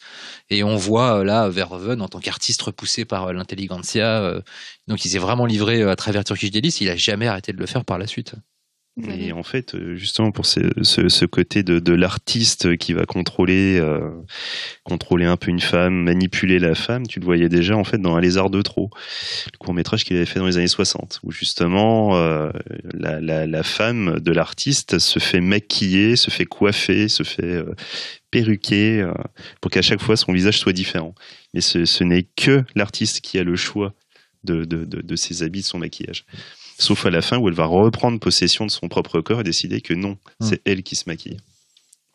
et on voit là Verhoeven en tant qu'artiste repoussé par l'intelligentsia. Donc il s'est vraiment livré à travers Turkish Delice, il a jamais arrêté de le faire par la suite. Et en fait, justement pour ce côté de l'artiste qui va contrôler un peu une femme, manipuler la femme, tu le voyais déjà en fait dans Un lézard de trop, le court-métrage qu'il avait fait dans les années 60, où justement la femme de l'artiste se fait maquiller, se fait coiffer, se fait perruquer pour qu'à chaque fois son visage soit différent. Mais ce n'est que l'artiste qui a le choix de ses habits, de son maquillage. Sauf à la fin où elle va reprendre possession de son propre corps et décider que non, c'est elle qui se maquille.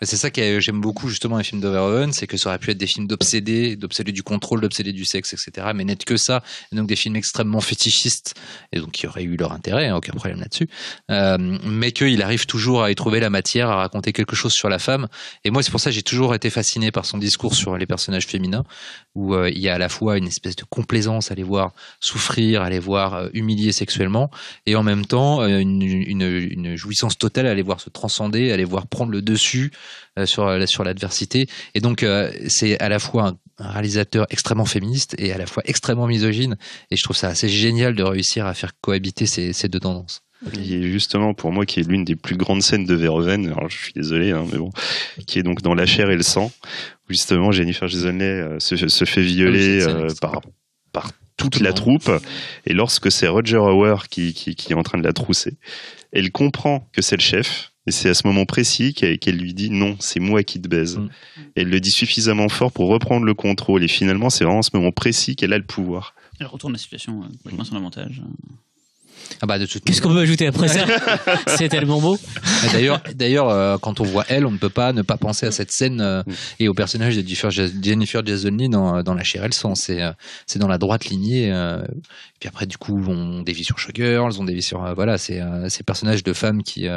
C'est ça que j'aime beaucoup justement dans les films de Verhoeven, c'est que ça aurait pu être des films d'obsédés du contrôle, d'obsédés du sexe, etc. Mais n'être que ça, et donc des films extrêmement fétichistes, et donc qui auraient eu leur intérêt, aucun problème là-dessus, mais qu'il arrive toujours à y trouver la matière, à raconter quelque chose sur la femme. Et moi, c'est pour ça que j'ai toujours été fasciné par son discours sur les personnages féminins, où il y a à la fois une espèce de complaisance à les voir souffrir, à les voir humilier sexuellement, et en même temps une jouissance totale à les voir se transcender, à les voir prendre le dessus sur l'adversité. Et donc c'est à la fois un réalisateur extrêmement féministe et à la fois extrêmement misogyne, et je trouve ça assez génial de réussir à faire cohabiter ces deux tendances. Et justement, pour moi, qui est l'une des plus grandes scènes de Verhoeven, alors je suis désolé, mais bon, qui est donc dans La chair et le sang, où justement Jennifer Jason Leigh se fait violer par toute la troupe, et lorsque c'est Roger Hauer qui est en train de la trousser, elle comprend que c'est le chef, et c'est à ce moment précis qu'elle lui dit non, c'est moi qui te baise. Et elle le dit suffisamment fort pour reprendre le contrôle, et finalement c'est vraiment à ce moment précis qu'elle a le pouvoir. Elle retourne la situation complètement son avantage. Qu'est-ce qu'on peut ajouter après ça? C'est tellement beau. D'ailleurs, quand on voit elle, on ne peut pas ne pas penser à cette scène et au personnage de Jennifer Jason Leigh dans La chair et le sang. C'est dans la droite lignée. Puis après, du coup, on dévie sur Showgirls, on dévie sur ces personnages de femmes qui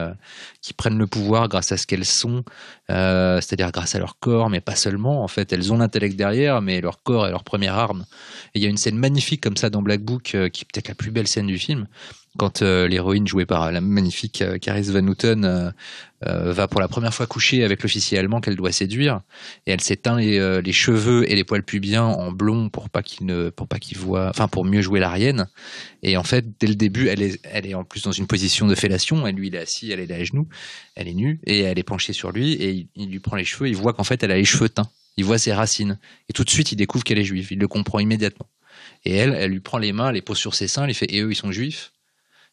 prennent le pouvoir grâce à ce qu'elles sont, c'est-à-dire grâce à leur corps, mais pas seulement. En fait, elles ont l'intellect derrière, mais leur corps est leur première arme. Et il y a une scène magnifique comme ça dans Black Book, qui est peut-être la plus belle scène du film, quand l'héroïne jouée par la magnifique Karis Van Houten va pour la première fois coucher avec l'officier allemand qu'elle doit séduire, et elle s'éteint les cheveux et les poils pubiens en blond pour mieux jouer l'Arienne. Et en fait, dès le début, elle est en plus dans une position de fellation. Lui, il est assis, elle est à genoux, elle est nue et elle est penchée sur lui, et il lui prend les cheveux. Il voit qu'en fait, elle a les cheveux teints. Il voit ses racines, et tout de suite, il découvre qu'elle est juive. Il le comprend immédiatement. Et elle lui prend les mains, elle les pose sur ses seins, elle fait et eux, ils sont juifs.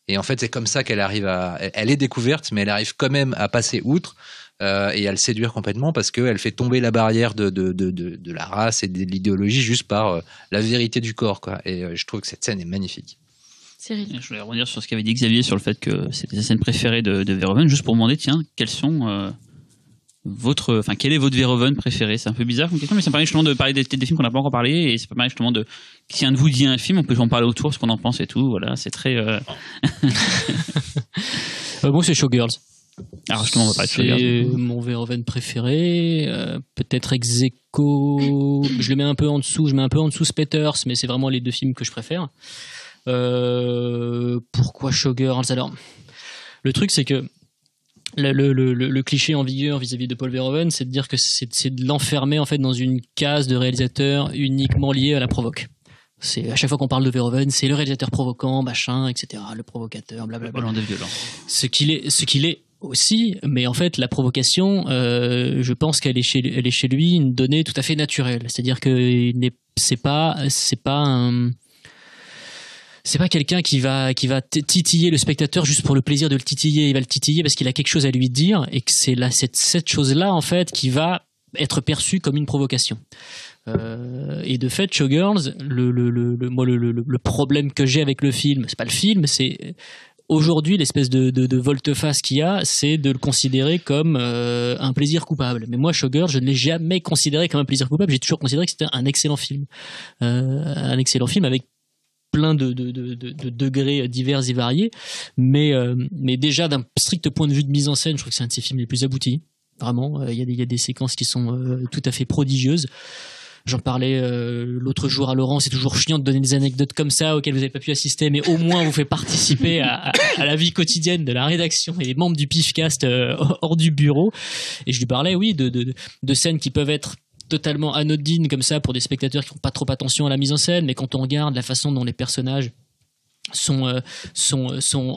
Et en fait, c'est comme ça qu'elle arrive elle est découverte, mais elle arrive quand même à passer outre et à le séduire complètement, parce qu'elle fait tomber la barrière de la race et de l'idéologie juste par la vérité du corps, quoi. Et je trouve que cette scène est magnifique. Cyril. Je voulais rebondir sur ce qu'avait dit Xavier sur le fait que c'était sa scène préférée de Verhoeven, juste pour demander, tiens, quels sont quel est votre Verhoeven préféré? C'est un peu bizarre comme question, mais ça me permet justement de parler des films qu'on n'a pas encore parlé, et ça permet justement si un de vous dit un film, on peut en parler autour, ce qu'on en pense et tout. Voilà, c'est très. Bon, c'est Showgirls. Alors justement, on va parler de Showgirls. C'est mon Verhoeven préféré. Peut-être ex aequo. Je le mets un peu en dessous. Je mets un peu en dessous Spetters, mais c'est vraiment les deux films que je préfère. Pourquoi Showgirls? Alors, le truc, c'est que le cliché en vigueur vis-à-vis de Paul Verhoeven, c'est de dire que c'est de l'enfermer en fait dans une case de réalisateur uniquement liée à la provoque. C'est à chaque fois qu'on parle de Verhoeven, c'est le réalisateur provoquant, machin, etc. Le provocateur, blablabla. Volant de violent. Ce qu'il est aussi, mais en fait la provocation, je pense qu'elle est chez lui une donnée tout à fait naturelle. C'est-à-dire que c'est pas quelqu'un qui va titiller le spectateur juste pour le plaisir de le titiller. Il va le titiller parce qu'il a quelque chose à lui dire, et que c'est cette chose-là en fait qui va être perçue comme une provocation. Et de fait, Showgirls, le problème que j'ai avec le film, c'est pas le film, c'est aujourd'hui l'espèce de volte-face qu'il y a, c'est de le considérer comme un plaisir coupable. Mais moi, Showgirls, je ne l'ai jamais considéré comme un plaisir coupable. J'ai toujours considéré que c'était un excellent film, avec plein de degrés divers et variés, mais déjà d'un strict point de vue de mise en scène, je trouve que c'est un de ses films les plus aboutis. Vraiment, il y a des séquences qui sont tout à fait prodigieuses. J'en parlais l'autre jour à Laurent, c'est toujours chiant de donner des anecdotes comme ça auxquelles vous n'avez pas pu assister, mais au moins vous fait participer à la vie quotidienne de la rédaction et des membres du PIFcast hors du bureau. Et je lui parlais, oui, de scènes qui peuvent être totalement anodines comme ça pour des spectateurs qui font pas trop attention à la mise en scène, mais quand on regarde la façon dont les personnages sont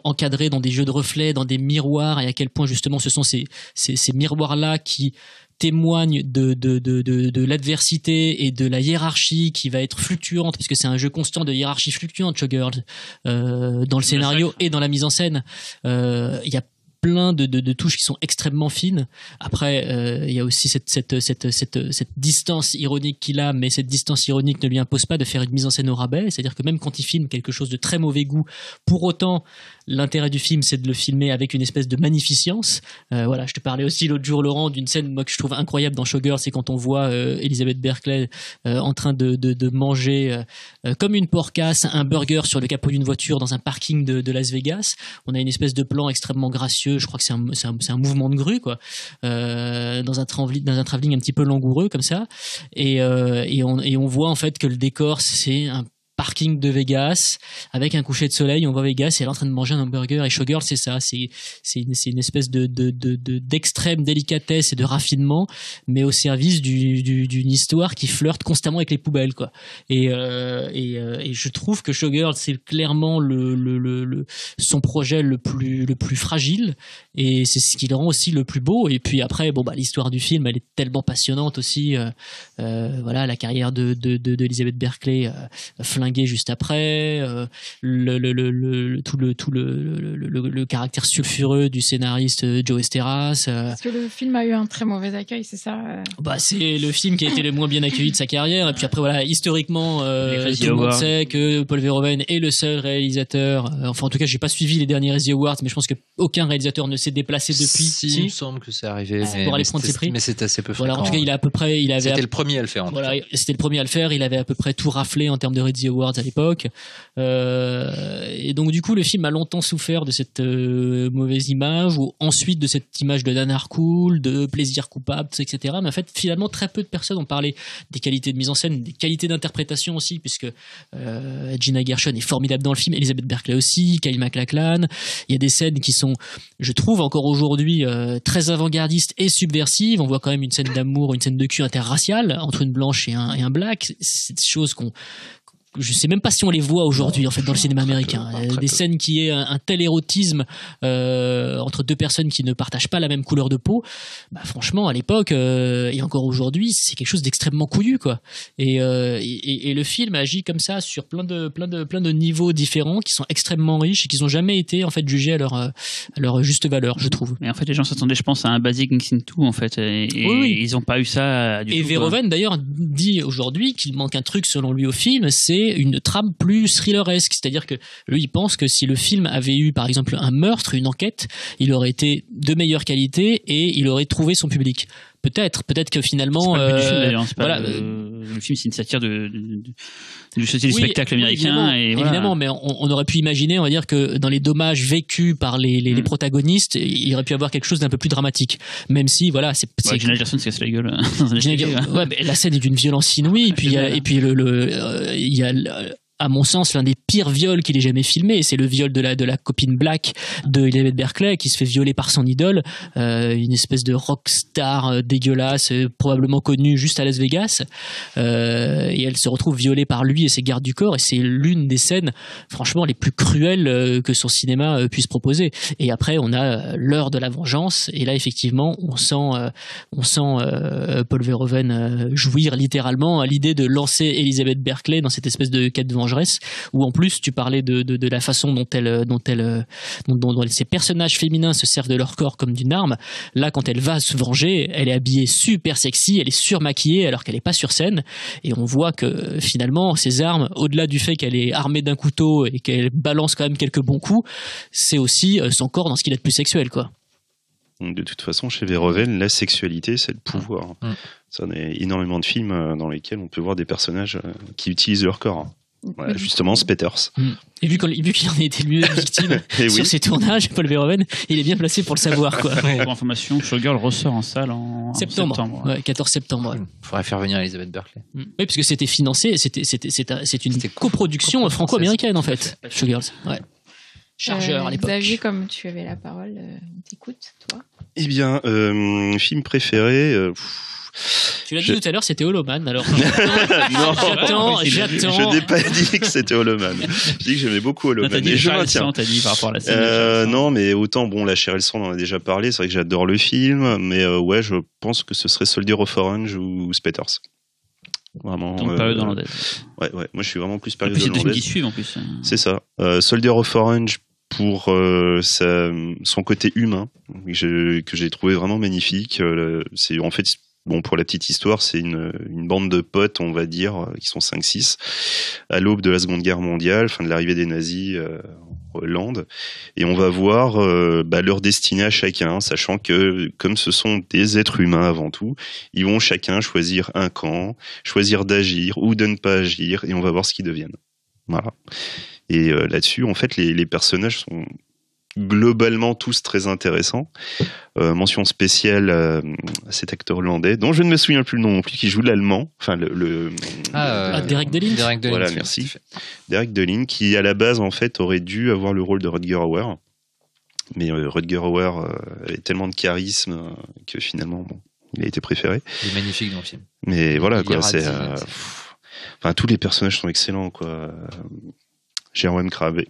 encadrés dans des jeux de reflets, dans des miroirs, et à quel point justement ce sont ces miroirs-là qui témoignent de l'adversité et de la hiérarchie qui va être fluctuante, parce que c'est un jeu constant de hiérarchie fluctuante, Showgirls, dans le scénario et dans la mise en scène. Il y a plein de touches qui sont extrêmement fines. Après, il y a aussi cette distance ironique qu'il a, mais cette distance ironique ne lui impose pas de faire une mise en scène au rabais. C'est-à-dire que même quand il filme quelque chose de très mauvais goût, pour autant, l'intérêt du film, c'est de le filmer avec une espèce de magnificence. Voilà, je te parlais aussi l'autre jour, Laurent, d'une scène moi que je trouve incroyable dans Showgirls, c'est quand on voit Elizabeth Berkley en train de manger comme une porcasse un burger sur le capot d'une voiture dans un parking de Las Vegas. On a une espèce de plan extrêmement gracieux. Je crois que c'est un mouvement de grue, quoi, dans un travelling un petit peu langoureux comme ça. Et on voit en fait que le décor, c'est un parking de Vegas avec un coucher de soleil. On voit Vegas et elle est en train de manger un hamburger. Et Showgirl, c'est ça, c'est une espèce d'extrême délicatesse et de raffinement, mais au service d'une histoire qui flirte constamment avec les poubelles, quoi. Et je trouve que Showgirl, c'est clairement son projet le plus fragile, et c'est ce qui le rend aussi le plus beau. Et puis après, l'histoire du film, elle est tellement passionnante aussi. Voilà, la carrière de Elizabeth Berkley flinguée juste après, tout le caractère sulfureux du scénariste Joe Esteras. Parce que le film a eu un très mauvais accueil, c'est ça c'est le film qui a été le moins bien accueilli de sa carrière. Et puis après, voilà, historiquement, tout le monde sait que Paul Verhoeven est le seul réalisateur. Enfin, en tout cas, j'ai pas suivi les derniers Razzie Awards, mais je pense qu'aucun réalisateur ne s'est déplacé depuis. Si, il me semble que c'est arrivé. Pour aller prendre ses prix. Mais c'est assez peu fréquent. Voilà, en tout cas, c'était le premier à le faire. C'était le premier à le faire. Il avait à peu près tout raflé en termes de Razzie Awards à l'époque. Et donc, du coup, le film a longtemps souffert de cette mauvaise image, ou ensuite de cette image de nanar cool, de plaisir coupable, etc. Mais en fait, finalement, très peu de personnes ont parlé des qualités de mise en scène, des qualités d'interprétation aussi, puisque Gina Gershon est formidable dans le film, Elizabeth Berkley aussi, Kyle MacLachlan. Il y a des scènes qui sont, je trouve, encore aujourd'hui très avant-gardistes et subversives. On voit quand même une scène d'amour, une scène de cul interraciale entre une blanche et un black. C'est des choses je sais même pas si on les voit aujourd'hui en fait dans le cinéma américain. Des scènes qui aient un tel érotisme entre deux personnes qui ne partagent pas la même couleur de peau. Franchement, à l'époque et encore aujourd'hui, c'est quelque chose d'extrêmement couillu, quoi. Et le film agit comme ça sur plein de niveaux différents qui sont extrêmement riches et qui n'ont jamais été en fait jugés à leur juste valeur, je trouve. Mais en fait, les gens s'attendaient, je pense, à un Basic Instinct en fait, et oui. Ils n'ont pas eu ça du tout. Et Verhoeven d'ailleurs dit aujourd'hui qu'il manque un truc selon lui au film, c'est une trame plus thrilleresque, c'est-à-dire que lui il pense que si le film avait eu par exemple un meurtre, une enquête, il aurait été de meilleure qualité et il aurait trouvé son public. Peut-être que finalement c'est pas le but du film, d'ailleurs. Le film, c'est une satire du spectacle américain, évidemment, mais on aurait pu imaginer, on va dire, que dans les dommages vécus par les protagonistes, il aurait pu avoir quelque chose d'un peu plus dramatique, même si voilà, Gina Gershon se casse la gueule. Ouais, mais la scène est d'une violence inouïe, il y a à mon sens l'un des pires viols qu'il ait jamais filmé, c'est le viol de la copine black de Elizabeth Berkley qui se fait violer par son idole, une espèce de rockstar dégueulasse, probablement connue juste à Las Vegas, et elle se retrouve violée par lui et ses gardes du corps, et c'est l'une des scènes franchement les plus cruelles que son cinéma puisse proposer. Et après on a l'heure de la vengeance, et là effectivement on sent Paul Verhoeven jouir littéralement à l'idée de lancer Elizabeth Berkley dans cette espèce de quête de vengeresse, où en plus tu parlais de la façon dont ces personnages féminins se servent de leur corps comme d'une arme. Là, quand elle va se venger, elle est habillée super sexy, elle est surmaquillée alors qu'elle est pas sur scène, et on voit que finalement ses armes, au-delà du fait qu'elle est armée d'un couteau et qu'elle balance quand même quelques bons coups, c'est aussi son corps dans ce qu'il a de plus sexuel, quoi. De toute façon, chez Verhoeven, la sexualité, c'est le pouvoir. Ça, on a énormément de films dans lesquels on peut voir des personnages qui utilisent leur corps. Voilà, justement, Spetters. Et vu qu'il en a été lui victime sur ses tournages, Paul Verhoeven, il est bien placé pour le savoir, quoi. Pour information, Showgirl ressort en salle en septembre. Ouais, 14 septembre. Il faudrait faire venir Elizabeth Berkley. Oui, parce que c'était financé, c'est une coproduction franco-américaine en fait. Showgirls. Ouais. Chargeur à l'époque. Xavier, comme tu avais la parole, on t'écoute, toi. Eh bien, film préféré. Tu l'as dit tout à l'heure, c'était Holoman. Alors, j'attends. Je n'ai pas dit que c'était Holoman. J'ai dit que j'aimais beaucoup Holoman. T'as dit par rapport à la scène. Non, mais autant, la Sheryl Strand, on en a déjà parlé. C'est vrai que j'adore le film, mais ouais, je pense que ce serait Soldier of Orange ou Spetters. Vraiment. Donc période hollandaise. Ouais. Moi, je suis vraiment plus période hollandaise. Et puis c'est des films hollandaise. qui suivent en plus. C'est ça. Soldier of Orange, pour son côté humain que j'ai trouvé vraiment magnifique. C'est en fait, bon, pour la petite histoire, c'est une bande de potes, on va dire, qui sont 5-6 à l'aube de la Seconde Guerre mondiale, fin de l'arrivée des nazis en Hollande, et on va voir leur destinée à chacun, sachant que comme ce sont des êtres humains avant tout, ils vont chacun choisir un camp, choisir d'agir ou de ne pas agir, et on va voir ce qu'ils deviennent. Voilà. Et là-dessus, en fait, les personnages sont globalement tous très intéressants. Mention spéciale à cet acteur hollandais, dont je ne me souviens plus le nom non plus, qui joue l'allemand. Enfin, Derek Delin. Voilà, merci. Derek Delin, qui à la base, en fait, aurait dû avoir le rôle de Rutger Hauer. Mais Rutger Hauer avait tellement de charisme que finalement, bon, il a été préféré. Il est magnifique dans le film. Mais voilà, quoi, c'est... Enfin, tous les personnages sont excellents, quoi. Jérôme Cravé,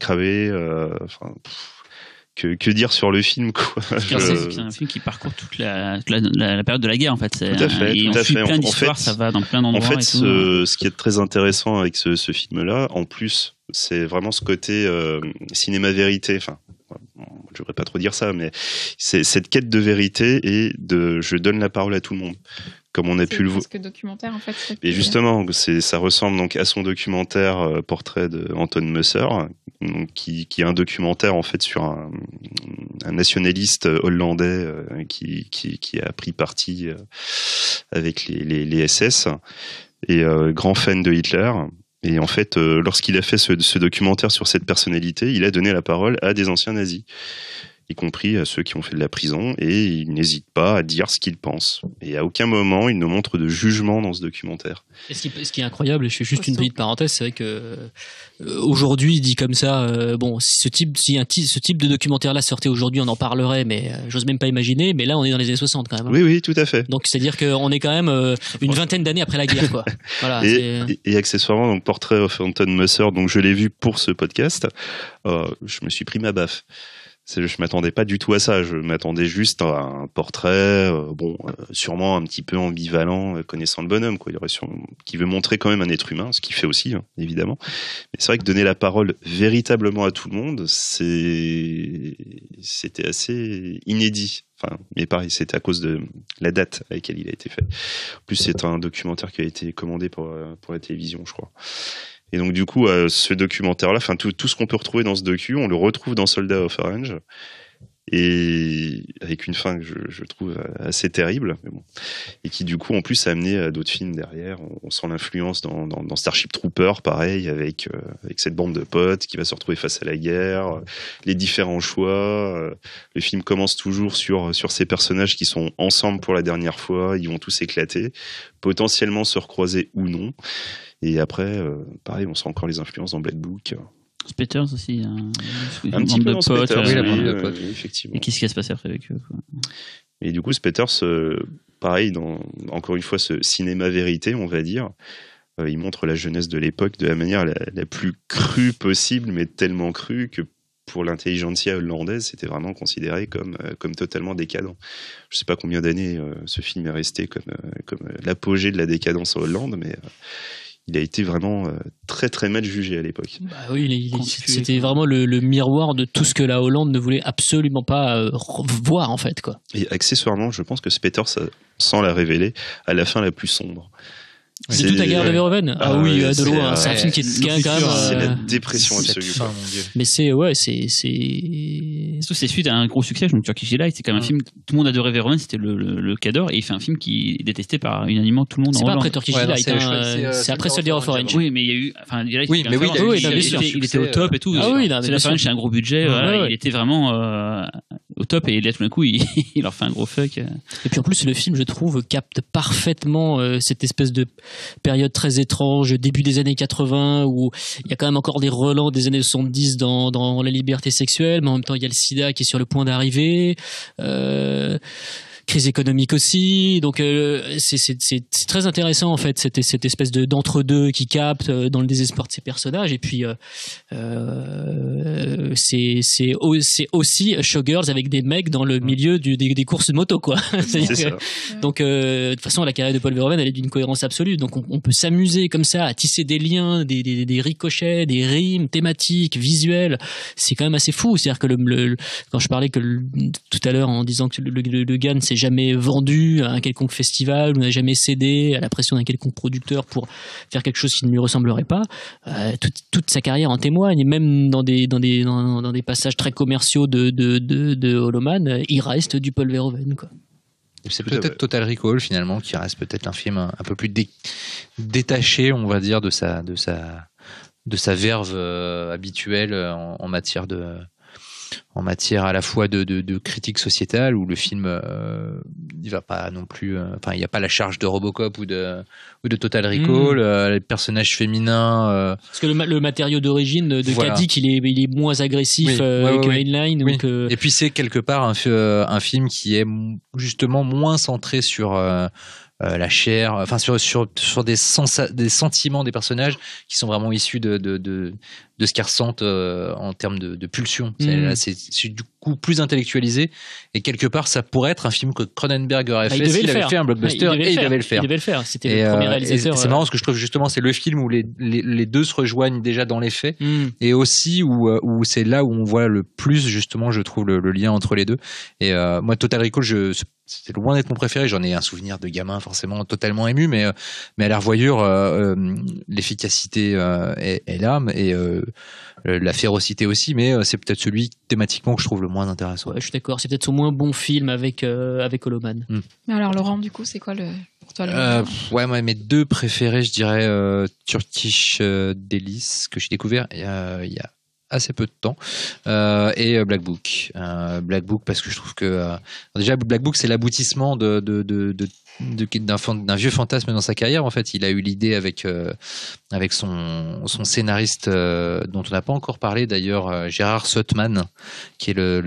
que dire sur le film, quoi. C'est un film qui parcourt toute la période de la guerre, en fait. Tout à fait. Et tout on à suit fait. plein d'histoires, ça va dans plein d'endroits. En fait, et tout. ce qui est très intéressant avec ce film-là, en plus, c'est vraiment ce côté cinéma vérité. Enfin, je devrais pas trop dire ça, mais c'est cette quête de vérité et de je donne la parole à tout le monde. Comme on a pu le voir. C'est documentaire, en fait. Et justement, ça ressemble donc à son documentaire Portrait de Anton Musser, qui est un documentaire en fait sur un nationaliste hollandais qui a pris parti avec les SS et grand fan de Hitler. Et en fait, lorsqu'il a fait ce documentaire sur cette personnalité, il a donné la parole à des anciens nazis, y compris à ceux qui ont fait de la prison, et il n'hésite pas à dire ce qu'il pense. Et à aucun moment, il ne montre de jugement dans ce documentaire. Et ce qui est incroyable, je fais juste une petite parenthèse, c'est vrai que aujourd'hui, dit comme ça, bon, si ce type de documentaire-là sortait aujourd'hui, on en parlerait, mais j'ose même pas imaginer. Mais là, on est dans les années 60 quand même. Hein. Oui, tout à fait. Donc c'est-à-dire qu'on est quand même une vingtaine d'années après la guerre, quoi. Voilà. Et accessoirement, donc Portrait of Anton Musser, donc je l'ai vu pour ce podcast. Je me suis pris ma baffe. Je m'attendais pas du tout à ça. Je m'attendais juste à un portrait, sûrement un petit peu ambivalent, connaissant le bonhomme, quoi. Qui veut montrer quand même un être humain, ce qu'il fait aussi, hein, évidemment. Mais c'est vrai que donner la parole véritablement à tout le monde, c'était assez inédit. Enfin, mais pareil, c'était à cause de la date à laquelle il a été fait. En plus, c'est un documentaire qui a été commandé pour la télévision, je crois. Et donc du coup, ce documentaire-là, enfin tout ce qu'on peut retrouver dans ce docu, on le retrouve dans Soldat of Orange, et avec une fin que je trouve assez terrible, mais bon, et qui du coup en plus a amené à d'autres films derrière. On sent l'influence dans Starship Trooper, pareil, avec cette bande de potes qui va se retrouver face à la guerre, les différents choix. Le film commence toujours sur ces personnages qui sont ensemble pour la dernière fois, ils vont tous éclater, potentiellement se recroiser ou non. Et après, pareil, on sent encore les influences dans Black Book. Spetters aussi. Un petit peu dans Spetters, oui, la bande de potes. Effectivement. Et qu'est-ce qui va se passer après avec eux, quoi. Et du coup, Spetters, pareil, encore une fois, ce cinéma vérité, on va dire, il montre la jeunesse de l'époque de la manière la plus crue possible, mais tellement crue que pour l'intelligentsia hollandaise, c'était vraiment considéré comme totalement décadent. Je ne sais pas combien d'années ce film est resté comme l'apogée de la décadence en Hollande, mais... il a été vraiment très très mal jugé à l'époque. Bah oui, c'était vraiment le miroir de tout ce que la Hollande ne voulait absolument pas voir en fait, quoi. Et accessoirement, je pense que Spetters, sans la révéler, a la fin la plus sombre. C'est toute la guerre de Verhoeven. Ah oui, de loin. C'est un film qui est quand même. C'est la dépression absolue. Mon Dieu. Mais c'est Surtout, c'est suite à un gros succès, donc Turkish Delight, c'est quand même un film, tout le monde adorait Verhoeven, c'était le cadre, et il fait un film qui est détesté par unanimement tout le monde en Hollande. C'est pas après Turkish Delight, c'est après Soldier of Orange. Oui, mais il y a eu, enfin, Delight, oui, mais oui, il était au top et tout. Soldier of Orange, c'est un gros budget, il était vraiment au top, et là, tout d'un coup, il leur fait un gros fuck. Et puis en plus, le film, je trouve, capte parfaitement cette espèce de période très étrange, début des années 80, où il y a quand même encore des relents des années 70 dans la liberté sexuelle, mais en même temps il y a le sida qui est sur le point d'arriver, crise économique aussi, donc c'est très intéressant en fait, cette espèce d'entre-deux qui capte dans le désespoir de ces personnages, et puis c'est aussi Showgirls avec des mecs dans le milieu des courses de moto, quoi. C'est ça. Donc de toute façon, la carrière de Paul Verhoeven, elle est d'une cohérence absolue. Donc on peut s'amuser comme ça à tisser des liens, des ricochets, des rimes thématiques, visuelles. C'est quand même assez fou. C'est-à-dire que quand je parlais tout à l'heure en disant que le gars ne s'est jamais vendu à un quelconque festival ou n'a jamais cédé à la pression d'un quelconque producteur pour faire quelque chose qui ne lui ressemblerait pas, toute sa carrière en témoigne. Et même dans des passages très commerciaux de Holoman, il reste du Paul Verhoeven, quoi. C'est peut-être Total Recall finalement qui reste peut-être un film un peu plus détaché, on va dire, de sa verve habituelle en matière à la fois de critique sociétale, où le film il va pas non plus, il n'y a pas la charge de Robocop ou de Total Recall. Les personnages féminins, parce que le matériau d'origine de Kadik, il est moins agressif que Heinlein. Oui. Donc, et puis c'est quelque part un film qui est justement moins centré sur la chair, enfin sur des sentiments des personnages qui sont vraiment issus de ce qu'ils ressentent en termes de pulsion. C'est du coup plus intellectualisé, et quelque part ça pourrait être un film que Cronenberg aurait fait s'il avait fait un blockbuster, et il devait le faire. Il devait le faire. C'était le premier réalisateur. C'est marrant, parce que je trouve justement c'est le film où les deux se rejoignent déjà dans les faits, et aussi où c'est là où on voit le plus justement, je trouve, le lien entre les deux. Et moi, Total Recall, c'était loin d'être mon préféré. J'en ai un souvenir de gamin forcément totalement ému, mais à la revoyure, l'efficacité est là, et la férocité aussi, mais c'est peut-être celui thématiquement que je trouve le moins intéressant. Ouais, je suis d'accord. C'est peut-être son moins bon film avec Holoman. Mais alors Laurent, du coup, c'est quoi pour toi moi, mes deux préférés, je dirais Turkish Delice, que j'ai découvert il y a assez peu de temps, et Black Book. Black Book, parce que je trouve que déjà Black Book, c'est l'aboutissement d'un vieux fantasme dans sa carrière. En fait, il a eu l'idée avec son scénariste, dont on n'a pas encore parlé d'ailleurs, Gérard Sottman, qui est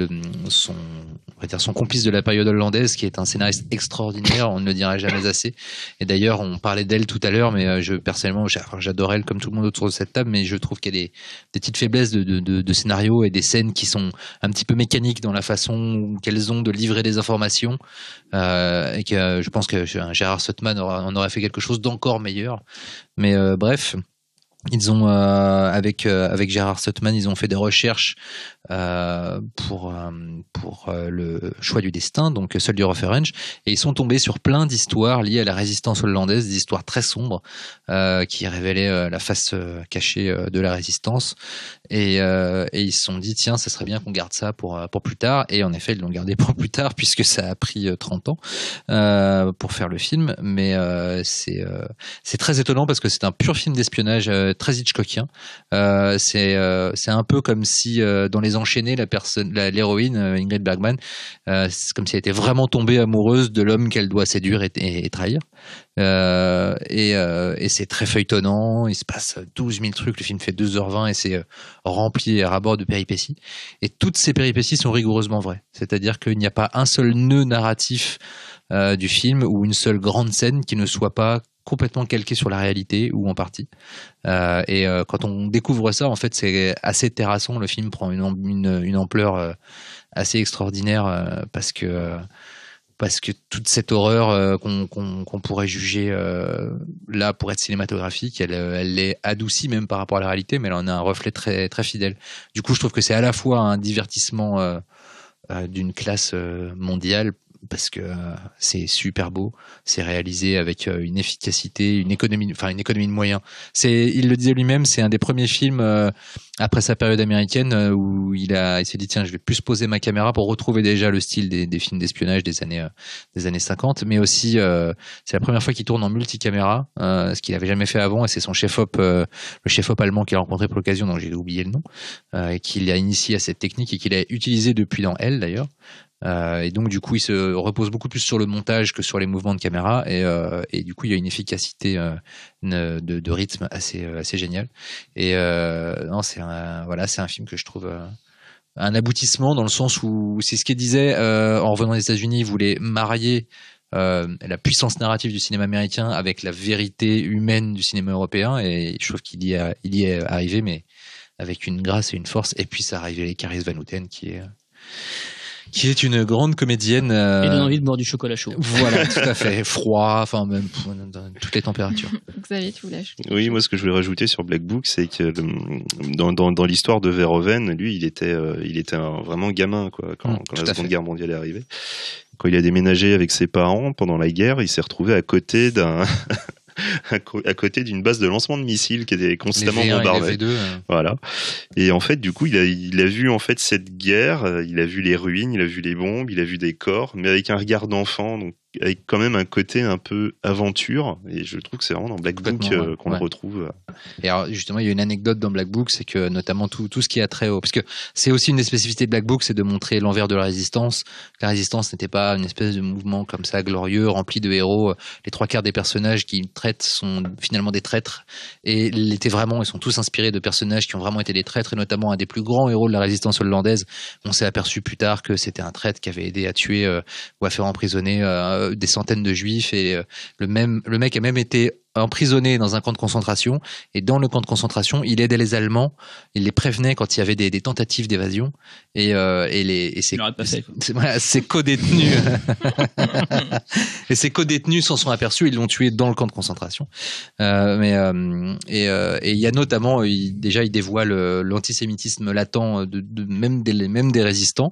son complice de la période hollandaise, qui est un scénariste extraordinaire, on ne le dira jamais assez. Et d'ailleurs, on parlait d'elle tout à l'heure, mais personnellement, j'adore elle comme tout le monde autour de cette table, mais je trouve qu'il y a des petites faiblesses de scénario et des scènes qui sont un petit peu mécaniques dans la façon qu'elles ont de livrer des informations, et que je pense que Gérard Sottman en aurait fait quelque chose d'encore meilleur. Mais bref, ils ont avec Gérard Sottman, ils ont fait des recherches pour le choix du destin, donc Soldier of Orange, et ils sont tombés sur plein d'histoires liées à la résistance hollandaise, des histoires très sombres qui révélaient la face cachée de la résistance, et ils se sont dit, tiens, ça serait bien qu'on garde ça pour plus tard. Et en effet, ils l'ont gardé pour plus tard, puisque ça a pris 30 ans pour faire le film. Mais c'est très étonnant, parce que c'est un pur film d'espionnage, très Hitchcockien. C'est un peu comme si dans Les Enchaînés, l'héroïne Ingrid Bergman, c'est comme si elle était vraiment tombée amoureuse de l'homme qu'elle doit séduire et trahir. Et c'est très feuilletonnant, il se passe 12 000 trucs, le film fait 2h20 et c'est rempli à ras-bord de péripéties, et toutes ces péripéties sont rigoureusement vraies, c'est-à-dire qu'il n'y a pas un seul nœud narratif du film, ou une seule grande scène qui ne soit pas complètement calquée sur la réalité, ou en partie. Et quand on découvre ça, en fait, c'est assez terrassant. Le film prend une ampleur assez extraordinaire, parce que toute cette horreur qu'on pourrait juger là pour être cinématographique, elle est adoucie même par rapport à la réalité, mais elle en a un reflet très, très fidèle. Du coup, je trouve que c'est à la fois un divertissement d'une classe mondiale, parce que c'est super beau, c'est réalisé avec une efficacité, une économie de moyens. Il le disait lui-même, c'est un des premiers films après sa période américaine où il s'est dit, tiens, je vais plus poser ma caméra pour retrouver déjà le style des films d'espionnage des années 50, mais aussi c'est la première fois qu'il tourne en multicaméra, ce qu'il avait jamais fait avant, et c'est son chef-op, le chef-op allemand qu'il a rencontré pour l'occasion, dont j'ai oublié le nom, et qu'il a initié à cette technique et qu'il a utilisé depuis dans Elle d'ailleurs. Et donc du coup il se repose beaucoup plus sur le montage que sur les mouvements de caméra, et du coup il y a une efficacité de rythme assez géniale. Et non, c'est un film que je trouve un aboutissement, dans le sens où c'est ce qu'il disait en revenant des États-Unis, il voulait marier la puissance narrative du cinéma américain avec la vérité humaine du cinéma européen, et je trouve qu'il y est arrivé, mais avec une grâce et une force. Et puis ça a révélé Karis Van Houten qui est une grande comédienne. Et donne envie de boire du chocolat chaud. Voilà, tout à fait. Froid, enfin même dans toutes les températures. Xavier, tu voulais ajouter? Oui, moi ce que je voulais rajouter sur Black Book, c'est que dans l'histoire de Verhoeven, lui, il était vraiment gamin quand la Seconde Guerre mondiale est arrivée. Quand il a déménagé avec ses parents pendant la guerre, il s'est retrouvé à côté à côté d'une base de lancement de missiles qui était constamment bombardée. Voilà. Et en fait, du coup, il a vu en fait cette guerre, il a vu les ruines, il a vu les bombes, il a vu des corps, mais avec un regard d'enfant, donc avec quand même un côté un peu aventure. Et je trouve que c'est vraiment dans Black Book qu'on le retrouve. Et alors, justement, il y a une anecdote dans Black Book, c'est que notamment tout ce qui a trait au... Parce que c'est aussi une des spécificités de Black Book, c'est de montrer l'envers de la résistance. La résistance n'était pas une espèce de mouvement comme ça, glorieux, rempli de héros. Les 3/4 des personnages qui traitent sont finalement des traîtres. Et ils sont tous inspirés de personnages qui ont vraiment été des traîtres, et notamment un des plus grands héros de la résistance hollandaise. On s'est aperçu plus tard que c'était un traître qui avait aidé à tuer ou à faire emprisonner des centaines de juifs, et le mec a même été emprisonné dans un camp de concentration, et dans le camp de concentration il aidait les Allemands, il les prévenait quand il y avait des tentatives d'évasion, et ses co-détenus et ses co-détenus s'en sont aperçus, ils l'ont tué dans le camp de concentration. Et il y a notamment il dévoile l'antisémitisme latent même des résistants,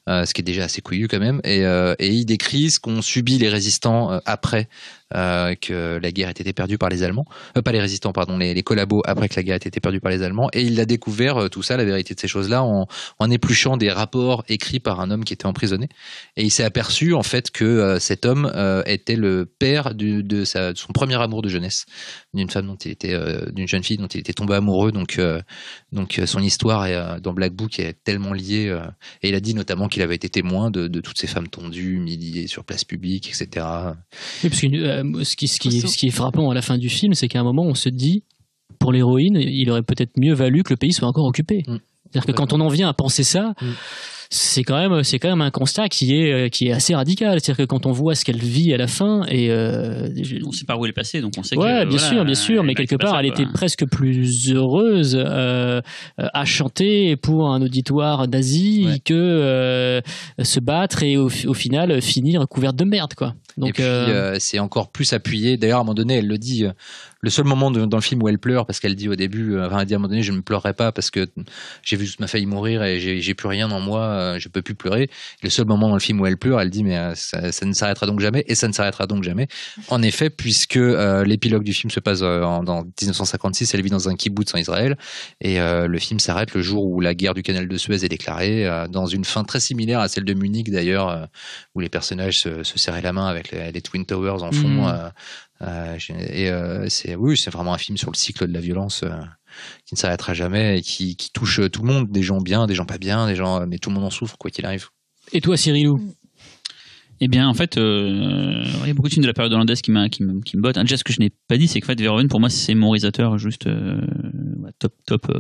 ce qui est déjà assez couillu quand même, et il décrit ce qu'ont subi les résistants après que la guerre ait été perdue par les Allemands, pas les résistants, pardon, les collabos, après que la guerre ait été perdue par les Allemands. Et il a découvert tout ça, la vérité de ces choses-là, en épluchant des rapports écrits par un homme qui était emprisonné. Et il s'est aperçu en fait que cet homme était le père de son premier amour de jeunesse, d'une jeune fille dont il était tombé amoureux. Donc son histoire dans Black Book est tellement liée. Et il a dit notamment qu'il avait été témoin de toutes ces femmes tondues, humiliées sur place publique, etc. Oui, parce que ce qui est frappant à la fin du film, c'est qu'à un moment on se dit, pour l'héroïne, il aurait peut-être mieux valu que le pays soit encore occupé. C'est-à-dire que quand on en vient à penser ça, c'est quand même un constat qui est assez radical. C'est-à-dire que quand on voit ce qu'elle vit à la fin, et on sait pas où elle est passée, donc on sait bien sûr, mais quelque part elle était presque plus heureuse à chanter pour un auditoire nazi que se battre et au final finir couverte de merde, quoi. Donc, et puis c'est encore plus appuyé. D'ailleurs, à un moment donné, elle le dit. Le seul moment dans le film où elle pleure, parce qu'elle dit au début, elle dit à un moment donné, je ne pleurerai pas parce que j'ai vu toute ma famille mourir et j'ai plus rien en moi, je peux plus pleurer. Le seul moment dans le film où elle pleure, elle dit, mais ça ne s'arrêtera donc jamais, et ça ne s'arrêtera donc jamais. En effet, puisque l'épilogue du film se passe dans 1956, elle vit dans un kibbutz en Israël, et le film s'arrête le jour où la guerre du canal de Suez est déclarée, dans une fin très similaire à celle de Munich d'ailleurs, où les personnages se serraient la main avec les Twin Towers en fond. C'est vraiment un film sur le cycle de la violence qui ne s'arrêtera jamais et qui touche tout le monde, des gens bien, des gens pas bien, mais tout le monde en souffre quoi qu'il arrive. Et toi, Cyrilou? Eh bien, en fait, il y a beaucoup de films de la période hollandaise qui me bottent. Déjà, ce que je n'ai pas dit, c'est que Verhoeven, pour moi, c'est mon réalisateur juste top.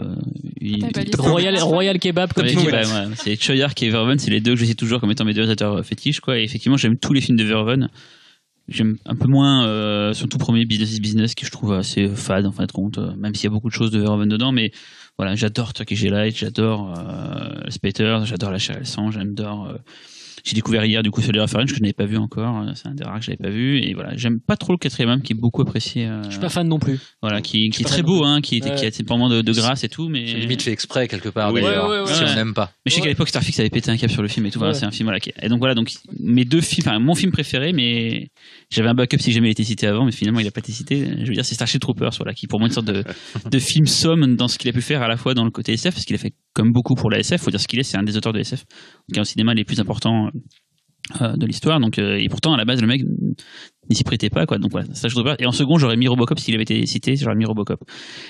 Royal Kebab, comme tu dis. C'est Choyark et Verhoeven, c'est les deux que je cite toujours comme étant mes deux réalisateurs fétiches, quoi. Et effectivement, j'aime tous les films de Verhoeven. J'aime un peu moins son tout premier Business is Business, que je trouve assez fade en fin de compte, même s'il y a beaucoup de choses de Verhoeven dedans, mais voilà, j'adore Turkish Delight, j'adore Spater, j'adore La chair et le sang, j'adore j'ai découvert hier du coup Soldier of Orange que je n'avais pas vu encore, c'est un des rares que je n'avais pas vu, et voilà, j'aime pas trop le quatrième homme qui est beaucoup apprécié. Je suis pas fan non plus. Voilà, qui est très beau, hein, qui a ses moments de grâce et tout, mais c'est limite fait exprès quelque part. Ouais, si on n'aime pas. Mais je sais qu'à l'époque Starfix avait pété un cap sur le film et tout. Voilà, c'est un film et donc voilà, donc mes deux films, enfin mon film préféré, mais j'avais un backup si jamais il était cité avant, mais finalement il a pas été cité. Je veux dire, c'est Starship Troopers, voilà, qui pour moi une sorte de film somme dans ce qu'il a pu faire à la fois dans le côté SF, parce qu'il a fait comme beaucoup pour la SF. Faut dire ce qu'il est, c'est un des auteurs de SF, qui est au cinéma les plus importants de l'histoire, donc et pourtant à la base le mec n'y s'y prêtait pas, quoi. Donc voilà, ça je trouve pas. Et en second, j'aurais mis Robocop s'il avait été cité, j'aurais mis Robocop.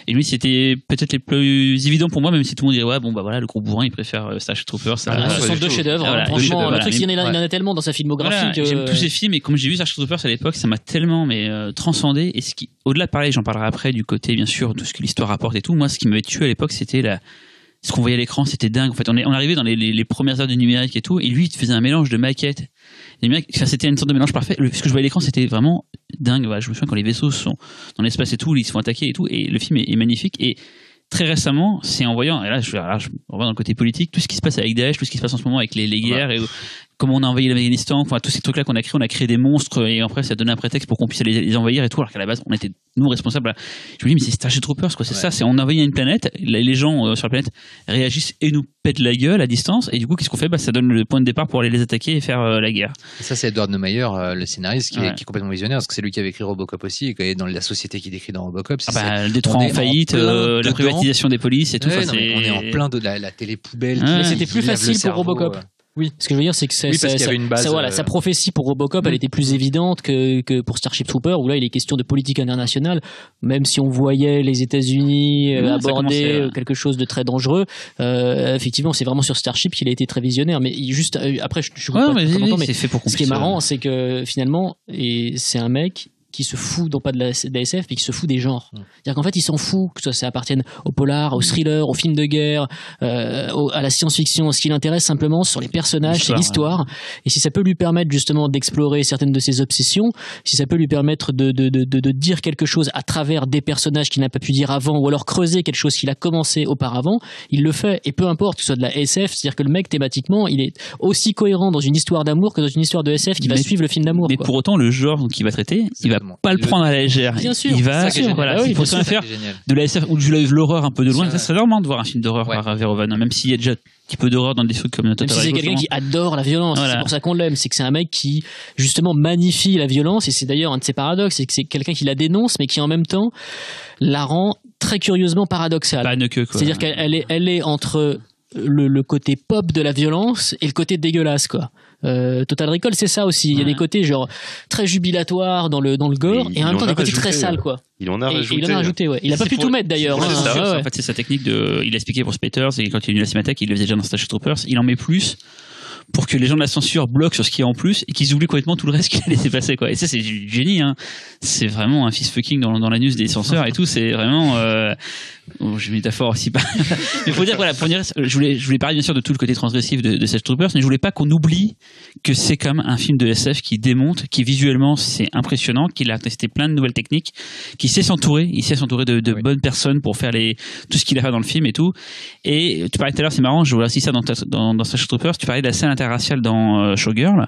Et lui, c'était peut-être les plus évidents pour moi, même si tout le monde dirait ouais, bon bah voilà, le gros bourrin il préfère Starship Troopers. Ce sont deux chefs-d'œuvre. Voilà, franchement, le truc, il y en a tellement dans sa filmographie. Voilà, j'aime tous ces films, et comme j'ai vu Starship Troopers à l'époque, ça m'a tellement transcendé. Et au-delà de parler, j'en parlerai après du côté bien sûr de ce que l'histoire apporte et tout. Moi, ce qui m'avait tué à l'époque, c'était ce qu'on voyait à l'écran, c'était dingue. En fait, on arrivait dans les premières heures du numérique et tout, et lui, il faisait un mélange de maquettes. C'était une sorte de mélange parfait. Ce que je voyais à l'écran, c'était vraiment dingue. Voilà, je me souviens quand les vaisseaux sont dans l'espace et tout, ils se font attaquer et tout, et le film est magnifique. Et très récemment, c'est en voyant, et là je reviens dans le côté politique, tout ce qui se passe avec Daesh, tout ce qui se passe en ce moment avec les guerres, et comment on a envahi l'Afghanistan, enfin tous ces trucs-là qu'on a créés, on a créé des monstres, et après ça a donné un prétexte pour qu'on puisse les envahir et tout, alors qu'à la base on était nous responsables. Je me dis mais c'est Starship Troopers quoi, c'est ça, c'est on envahit une planète, les gens sur la planète réagissent et nous pètent la gueule à distance, et du coup qu'est-ce qu'on fait? Ça donne le point de départ pour aller les attaquer et faire la guerre. Et ça c'est Edward Neumayer, le scénariste qui est complètement visionnaire, parce que c'est lui qui avait écrit Robocop aussi, et dans la société qu'il décrit dans Robocop, le Détroit en faillite, la privatisation des polices et tout. On est en plein de la télé poubelle. Mais c'était plus facile pour Robocop. Oui, ce que je veux dire, c'est que sa prophétie pour Robocop, elle était plus évidente que pour Starship Trooper, où là, il est question de politique internationale, même si on voyait les États-Unis aborder quelque chose de très dangereux. Effectivement, c'est vraiment sur Starship qu'il a été très visionnaire. Mais juste après, je suis mais c'est fait pour ce qui est marrant, c'est que finalement, et c'est un mec qui se fout non pas de la SF mais qui se fout des genres. C'est-à-dire qu'en fait il s'en fout que ça appartienne au polar, au thriller, au film de guerre, à la science-fiction. Ce qui l'intéresse simplement ce sont les personnages, c'est l'histoire. Et si ça peut lui permettre justement d'explorer certaines de ses obsessions, si ça peut lui permettre de dire quelque chose à travers des personnages qu'il n'a pas pu dire avant, ou alors creuser quelque chose qu'il a commencé auparavant, il le fait. Et peu importe que ce soit de la SF, c'est-à-dire que le mec thématiquement il est aussi cohérent dans une histoire d'amour que dans une histoire de SF qui va suivre le film d'amour. Mais pour autant le genre qu'il va traiter, il va pas le prendre à la légère. Bien sûr. Il va, il faut s'en faire de la SF ou de l'horreur un peu de loin. Ça serait normal de voir un film d'horreur par Verhoeven, même s'il y a déjà un petit peu d'horreur dans des trucs comme Total Recall. C'est quelqu'un qui adore la violence. C'est pour ça qu'on l'aime. C'est que c'est un mec qui, justement, magnifie la violence. Et c'est d'ailleurs un de ses paradoxes. C'est que c'est quelqu'un qui la dénonce, mais qui en même temps la rend très curieusement paradoxale. C'est-à-dire qu'elle est entre le côté pop de la violence et le côté dégueulasse, quoi. Total Recall, c'est ça aussi. Il y a des côtés genre très jubilatoires dans le gore et en même temps des côtés très sales, quoi. Il en a rajouté. Il en a rajouté, ouais. Il a pas pu tout mettre d'ailleurs. En fait, c'est sa technique il a expliqué pour Spectres, et quand il a eu la cinémathèque, il le faisait déjà dans Starship Troopers. Il en met plus pour que les gens de la censure bloquent sur ce qu'il y a en plus et qu'ils oublient complètement tout le reste qui a laissé passer, quoi. Et ça, c'est du génie, hein. C'est vraiment un fist fucking dans la news des censeurs et tout. C'est vraiment, j'ai une métaphore aussi pas. Mais faut dire, voilà, je voulais parler bien sûr de tout le côté transgressif de Starship Troopers, mais je voulais pas qu'on oublie que c'est comme un film de SF qui démonte, qui visuellement c'est impressionnant, qu'il a testé plein de nouvelles techniques, qui sait s'entourer, de bonnes personnes pour faire tout ce qu'il a fait dans le film et tout. Et tu parlais tout à l'heure, c'est marrant, je vois aussi ça dans Starship Troopers, tu parlais de la scène interraciale dans Showgirl,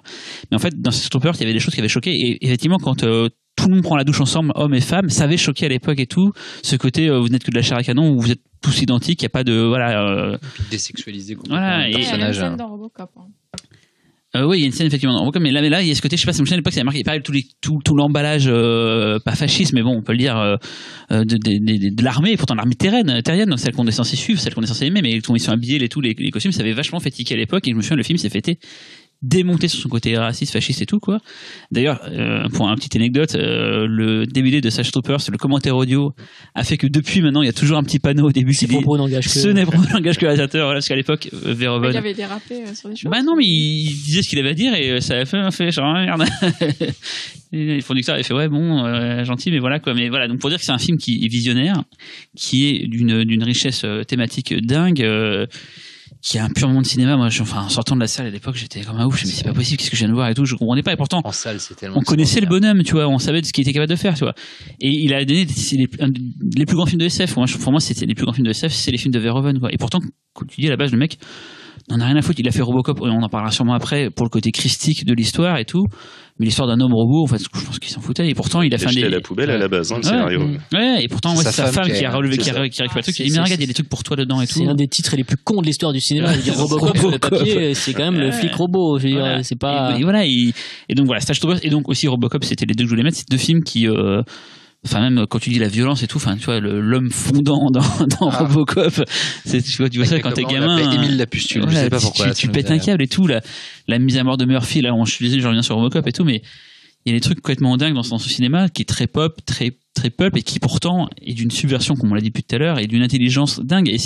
mais en fait dans Starship Troopers il y avait des choses qui avaient choqué, et effectivement quand tout le monde prend la douche ensemble, hommes et femmes, ça avait choqué à l'époque et tout, ce côté vous n'êtes que de la chair à canon, où vous êtes tous identiques, il n'y a pas de désexualisé complètement le personnage. Il y a une scène dans Robocop, oui, il y a une scène effectivement dans Robocop, mais là il y a ce côté, je sais pas si vous vous souvenez, à l'époque ça avait marqué pareil, tout l'emballage pas fasciste, mais bon on peut le dire de l'armée, pourtant l'armée terrienne, celle qu'on est censé suivre, celle qu'on est censé aimer, mais ils sont habillés les costumes, ça avait vachement fait tiquer à l'époque, et je me souviens le film s'est fêté démonté sur son côté raciste, fasciste et tout, quoi. D'ailleurs, pour une petite anecdote, le DVD de Starship Troopers, le commentaire audio a fait que depuis maintenant, il y a toujours un petit panneau au début qui dit ce n'est propos n'engage que l'adaptateur, voilà, parce qu'à l'époque, Verhoeven. Il avait dérapé sur des choses. Bah non, mais il disait ce qu'il avait à dire et ça a fait genre merde. Et le producteur avait fait gentil, mais voilà quoi. Mais voilà, donc pour dire que c'est un film qui est visionnaire, qui est d'une richesse thématique dingue. Qui a un pur monde de cinéma. Moi, en sortant de la salle à l'époque, j'étais comme un ouf. Je me disais, c'est pas possible, qu'est-ce que je viens de voir et tout. Je comprenais pas. Et pourtant, en salle, c'est tellement on connaissait le bonhomme, tu vois. On savait de ce qu'il était capable de faire, tu vois. Et il a donné les plus grands films de SF. Pour moi, c'était les plus grands films de SF, c'est les films de Verhoeven, quoi. Et pourtant, quand tu dis à la base, le mec n'en a rien à foutre. Il a fait Robocop, on en parlera sûrement après, pour le côté christique de l'histoire et tout. Mais l'histoire d'un homme robot, en fait, je pense qu'il s'en foutait. Et pourtant, il a fait à la poubelle à la base, le scénario. Ouais, et pourtant, c'est sa femme qui a relevé, qui récupère le truc. Il me regarde, il y a des trucs pour toi dedans et tout. C'est un des titres les plus cons de l'histoire du cinéma. Robocop sur le papier, c'est quand même le flic robot. Je veux dire, c'est pas. Et voilà, et donc voilà, Starship Troopers, et donc aussi Robocop, c'était les deux que je voulais mettre. C'est deux films qui, enfin même quand tu dis la violence et tout, enfin tu vois l'homme fondant dans Robocop, tu vois ça quand t'es gamin. Émile Lapustule, je sais pas pourquoi. Tu pètes un câble et tout, la mise à mort de Murphy, là, je suis désolé, je reviens sur Robocop et tout, mais il y a des trucs complètement dingues dans ce cinéma qui est très pop, très très pulp, et qui pourtant est d'une subversion, comme on l'a dit depuis tout à l'heure, et d'une intelligence dingue. Et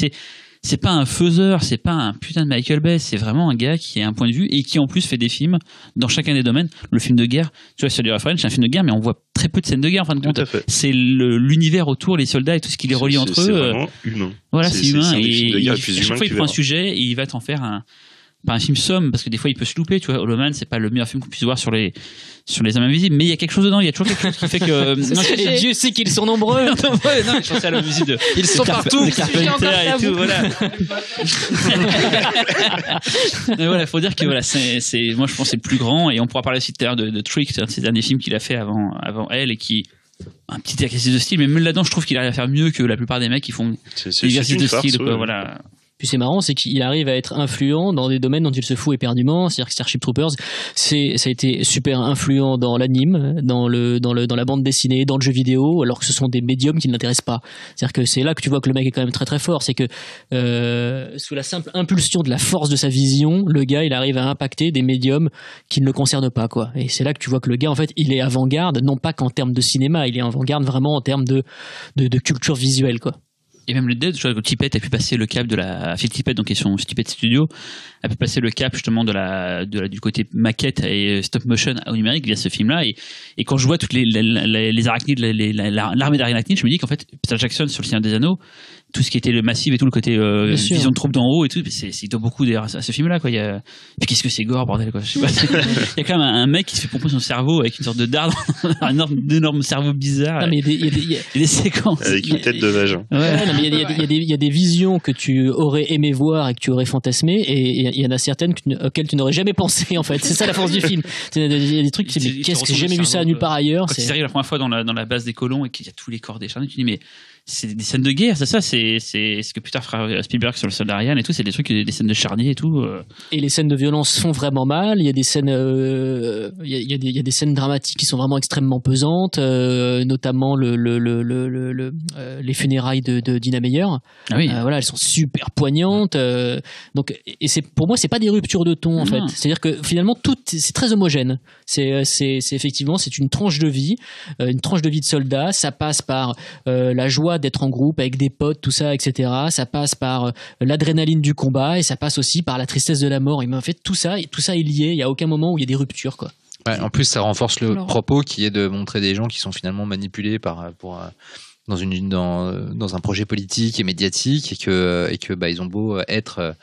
c'est pas un faiseur, c'est pas un putain de Michael Bay, c'est vraiment un gars qui a un point de vue et qui en plus fait des films dans chacun des domaines. Le film de guerre, tu vois, sur les French, c'est un film de guerre, mais on voit très peu de scènes de guerre en fin de compte. C'est l'univers autour, les soldats et tout ce qui les relie entre eux. C'est vraiment humain. Voilà, c'est humain. Et chaque fois il prend un sujet et il va t'en faire pas un film somme, parce que des fois il peut se louper, tu vois. Hollow Man, c'est pas le meilleur film qu'on puisse voir sur les âmes invisibles, mais il y a quelque chose dedans, il y a toujours quelque chose qui fait que et Dieu sait qu'ils sont nombreux. non, je pensais à la musique ils sont partout, de Carpenter et tout, voilà. Mais voilà, faut dire que voilà, c'est moi je pense que c'est le plus grand, et on pourra parler aussi tout à l'heure de Trick, c'est un de ses derniers films qu'il a fait avant elle, et qui un petit exercice de style, mais même là-dedans je trouve qu'il arrive à faire mieux que la plupart des mecs qui font des exercices de style, quoi, voilà. Puis c'est marrant, c'est qu'il arrive à être influent dans des domaines dont il se fout éperdument. C'est-à-dire que Starship Troopers, ça a été super influent dans l'anime, dans la bande dessinée, dans le jeu vidéo, alors que ce sont des médiums qui ne l'intéressent pas. C'est-à-dire que c'est là que tu vois que le mec est quand même très très fort. C'est que sous la simple impulsion de la force de sa vision, le gars il arrive à impacter des médiums qui ne le concernent pas, quoi. Et c'est là que tu vois que le gars en fait il est avant-garde, non pas qu'en termes de cinéma, il est avant-garde vraiment en termes de culture visuelle, quoi. Et même le Dead, je vois que Tippett a pu passer le cap de la Phil Tippett, donc qui est son Tippett Studio, a pu passer le cap justement du côté maquette et stop motion au numérique via ce film-là. Et quand je vois toutes les arachnides, l'armée d'arachnides, je me dis qu'en fait Peter Jackson sur le Seigneur des Anneaux, tout ce qui était le massif et tout le côté vision de troupe d'en haut et tout, il doit beaucoup d'ailleurs à ce film-là, quoi. Puis qu'est-ce que c'est gore, bordel, quoi. Je sais pas. Il y a quand même un mec qui se fait pomper son cerveau avec une sorte de dard, un énorme cerveau bizarre. Non, mais il y a des séquences avec une tête de vagin. Ouais, non, mais il y a des visions que tu aurais aimé voir et que tu aurais fantasmé, et il y en a certaines auxquelles tu n'aurais jamais pensé, en fait. C'est ça la force du film. Il y a des trucs, qu'est-ce que j'ai jamais vu ça nulle part ailleurs. Quand il arrive la première fois dans la base des colons et qu'il y a tous les corps décharnés, tu dis mais c'est des scènes de guerre, c'est ce que plus tard fera Spielberg sur le soldat Ryan et tout, c'est des trucs, des scènes de charnier et tout. Et les scènes de violence sont vraiment mal. Il y a des scènes, il y a des scènes dramatiques qui sont vraiment extrêmement pesantes, notamment les funérailles de Dina Meyer. Ah oui. Voilà, elles sont super poignantes. Donc, et pour moi, c'est pas des ruptures de ton, en fait. C'est-à-dire que finalement, c'est très homogène. C'est effectivement, c'est une tranche de vie de soldat. Ça passe par la joie d'être en groupe avec des potes, tout ça, etc. Ça passe par l'adrénaline du combat, et ça passe aussi par la tristesse de la mort. Et en fait, tout ça est lié. Il y a aucun moment où il y a des ruptures, quoi. Ouais, en plus, ça renforce le propos qui est de montrer des gens qui sont finalement manipulés dans un projet politique et médiatique, et que bah, ils ont beau être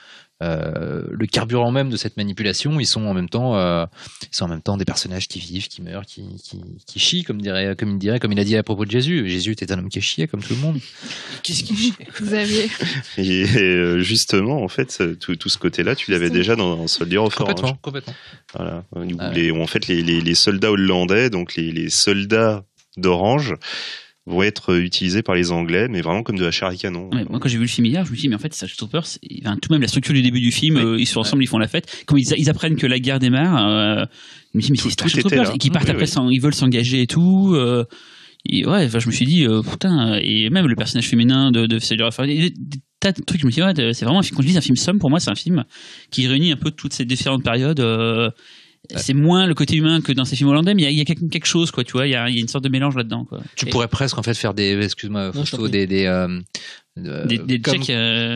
le carburant même de cette manipulation, ils sont en même temps des personnages qui vivent, qui meurent, qui chient, comme il a dit à propos de Jésus. Jésus était un homme qui chiait comme tout le monde. Qu'est-ce qu'il chie, Xavier? Et justement, en fait, tout ce côté-là, tu l'avais déjà dans Soldier of Orange. Complètement. Voilà. Où en fait les soldats hollandais, donc les soldats d'Orange, vont être utilisés par les Anglais, mais vraiment comme de la chair à canon. Ouais, moi, quand j'ai vu le film hier, je me suis dit, mais en fait, Starship Troopers, tout de même la structure du début du film, ils sont ensemble, ils font la fête. Quand ils apprennent que la guerre démarre, je me suis dit, mais c'est Starship Troopers, et qu'ils partent après, ils veulent s'engager et tout. Et ouais, je me suis dit, putain, et même le personnage féminin de Soldier of Fortune, des tas de trucs, je me suis dit, ouais, c'est vraiment, quand je dis un film somme, pour moi, c'est un film qui réunit un peu toutes ces différentes périodes. C'est moins le côté humain que dans ces films hollandais, mais il y a quelque chose, quoi, tu vois, il y a une sorte de mélange là-dedans, quoi. Tu pourrais presque en fait faire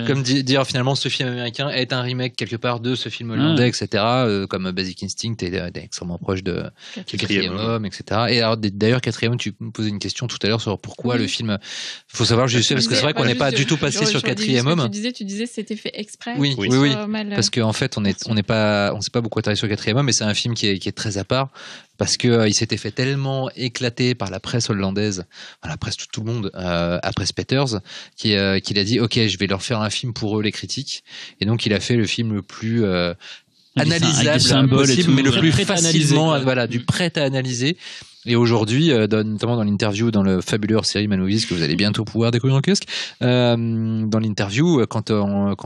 comme dire finalement ce film américain est un remake quelque part de ce film hollandais, etc. Comme Basic Instinct est extrêmement proche de Quatrième Homme, etc. Et alors d'ailleurs Quatrième Homme, tu me posais une question tout à l'heure sur pourquoi le film. Faut savoir juste parce que c'est vrai qu'on n'est pas du tout passé sur Quatrième Homme. Tu disais c'était fait exprès. Oui. Parce qu'en fait on s'est pas beaucoup attardé sur Quatrième Homme, mais c'est un film qui est très à part. Parce que il s'était fait tellement éclater par la presse hollandaise, la presse tout le monde, après Spetters, qu'il a dit ok, je vais leur faire un film pour eux les critiques, et donc il a fait le film le plus analysable possible, mais le plus facilement, du prêt à analyser. Et aujourd'hui, notamment dans l'interview dans le fabuleux hors-série Mad Movies que vous allez bientôt pouvoir découvrir en kiosque, dans l'interview, quand nos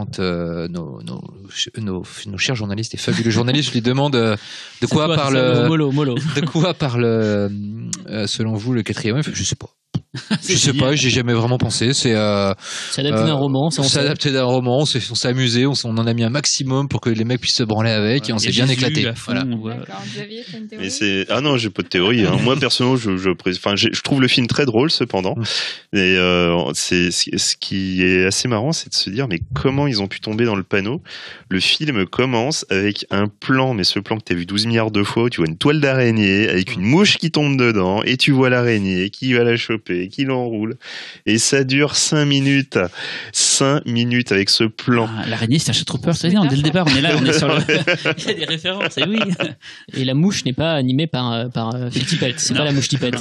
chers journalistes et fabuleux journalistes lui demandent de quoi parle selon vous le Quatrième, je sais pas. Je sais pas, j'ai jamais vraiment pensé. C'est adapté d'un roman. C'est adapté d'un roman. On s'est amusé. On en a mis un maximum pour que les mecs puissent se branler avec, et on s'est bien éclaté. Voilà. D'accord. Xavier, t'as une théorie? Ah non, j'ai pas de théorie. Hein. Moi personnellement, je trouve le film très drôle cependant. Et c'est ce qui est assez marrant, c'est de se dire mais comment ils ont pu tomber dans le panneau. Le film commence avec un plan, mais ce plan que t'as vu 12 milliards de fois, où tu vois une toile d'araignée avec une mouche qui tombe dedans, et tu vois l'araignée qui va la choper, et qu'il enroule. Et ça dure 5 minutes. 5 minutes avec ce plan. L'araignée, c'est un Trooper, c'est bien. Dès le départ, on est là, on est sur le. Il y a des références, et oui. Et la mouche n'est pas animée par Phil Tippett. C'est pas la mouche Tippett.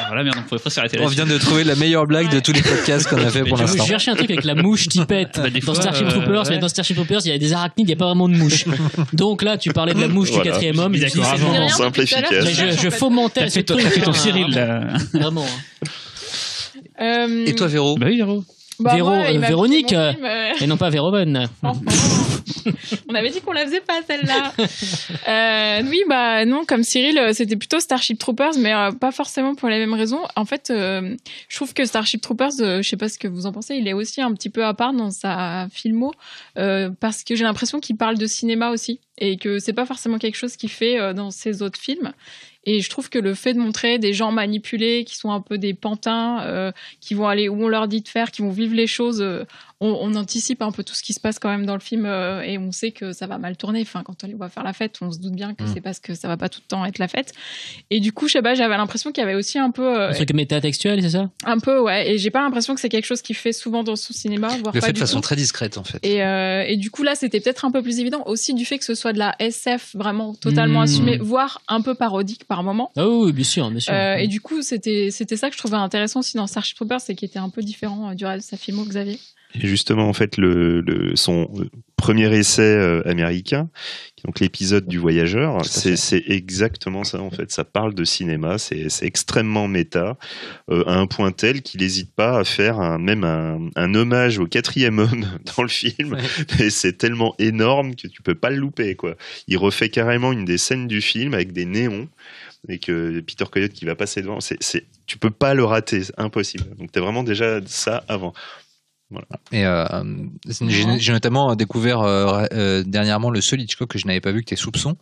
Voilà, merde, on pourrait pas s'arrêter là. On vient de trouver la meilleure blague de tous les podcasts qu'on a fait pour l'instant. Je cherchais un truc avec la mouche Tippett dans Starship Troopers, mais dans Starship Troopers, il y a des arachnides, il n'y a pas vraiment de mouche. Donc là, tu parlais de la mouche du 4e homme. D'accord, C'est simple et efficace. Je fomentais ce truc. T'as fait ton Cyril, là. Vraiment. Et toi, Véro? Bah oui, Véro. Véronique, et non pas Verhoeven. On avait dit qu'on la faisait pas celle-là. Oui, bah non, comme Cyril, c'était plutôt Starship Troopers, mais pas forcément pour les mêmes raisons. En fait, je trouve que Starship Troopers, je sais pas ce que vous en pensez, il est aussi un petit peu à part dans sa filmo, parce que j'ai l'impression qu'il parle de cinéma aussi, et que c'est pas forcément quelque chose qu'il fait dans ses autres films. Et je trouve que le fait de montrer des gens manipulés, qui sont un peu des pantins, qui vont aller où on leur dit de faire, qui vont vivre les choses, on anticipe un peu tout ce qui se passe quand même dans le film, et on sait que ça va mal tourner. Enfin, quand on les voit faire la fête, on se doute bien que c'est parce que ça va pas tout le temps être la fête. Et du coup, je sais pas, j'avais l'impression qu'il y avait aussi un peu... un truc métatextuel, c'est ça? Un peu, ouais. Et j'ai pas l'impression que c'est quelque chose qu'il fait souvent dans son cinéma, voire Le pas fait de du façon tout. très discrète, en fait. Et du coup, là, c'était peut-être un peu plus évident aussi du fait que ce soit de la SF vraiment totalement assumée, voire un peu parodique par moment. Ah oui, bien sûr, bien sûr. Et du coup, c'était ça que je trouvais intéressant aussi dans Starship Troopers, c'est qu'il était un peu différent du reste de sa filmo, Xavier. Et justement, en fait, son premier essai américain, donc l'épisode du Voyageur, c'est exactement ça, en fait. Ça parle de cinéma, c'est extrêmement méta, à un point tel qu'il n'hésite pas à faire un hommage au 4e homme dans le film. Ouais. Et c'est tellement énorme que tu peux pas le louper, quoi. Il refait carrément une des scènes du film avec des néons, et que Peter Coyote qui va passer devant, tu peux pas le rater, c'est impossible. Donc t'as vraiment déjà ça avant. Voilà. Et j'ai notamment découvert dernièrement le seul Hitchcock que je n'avais pas vu, qui était Soupçon,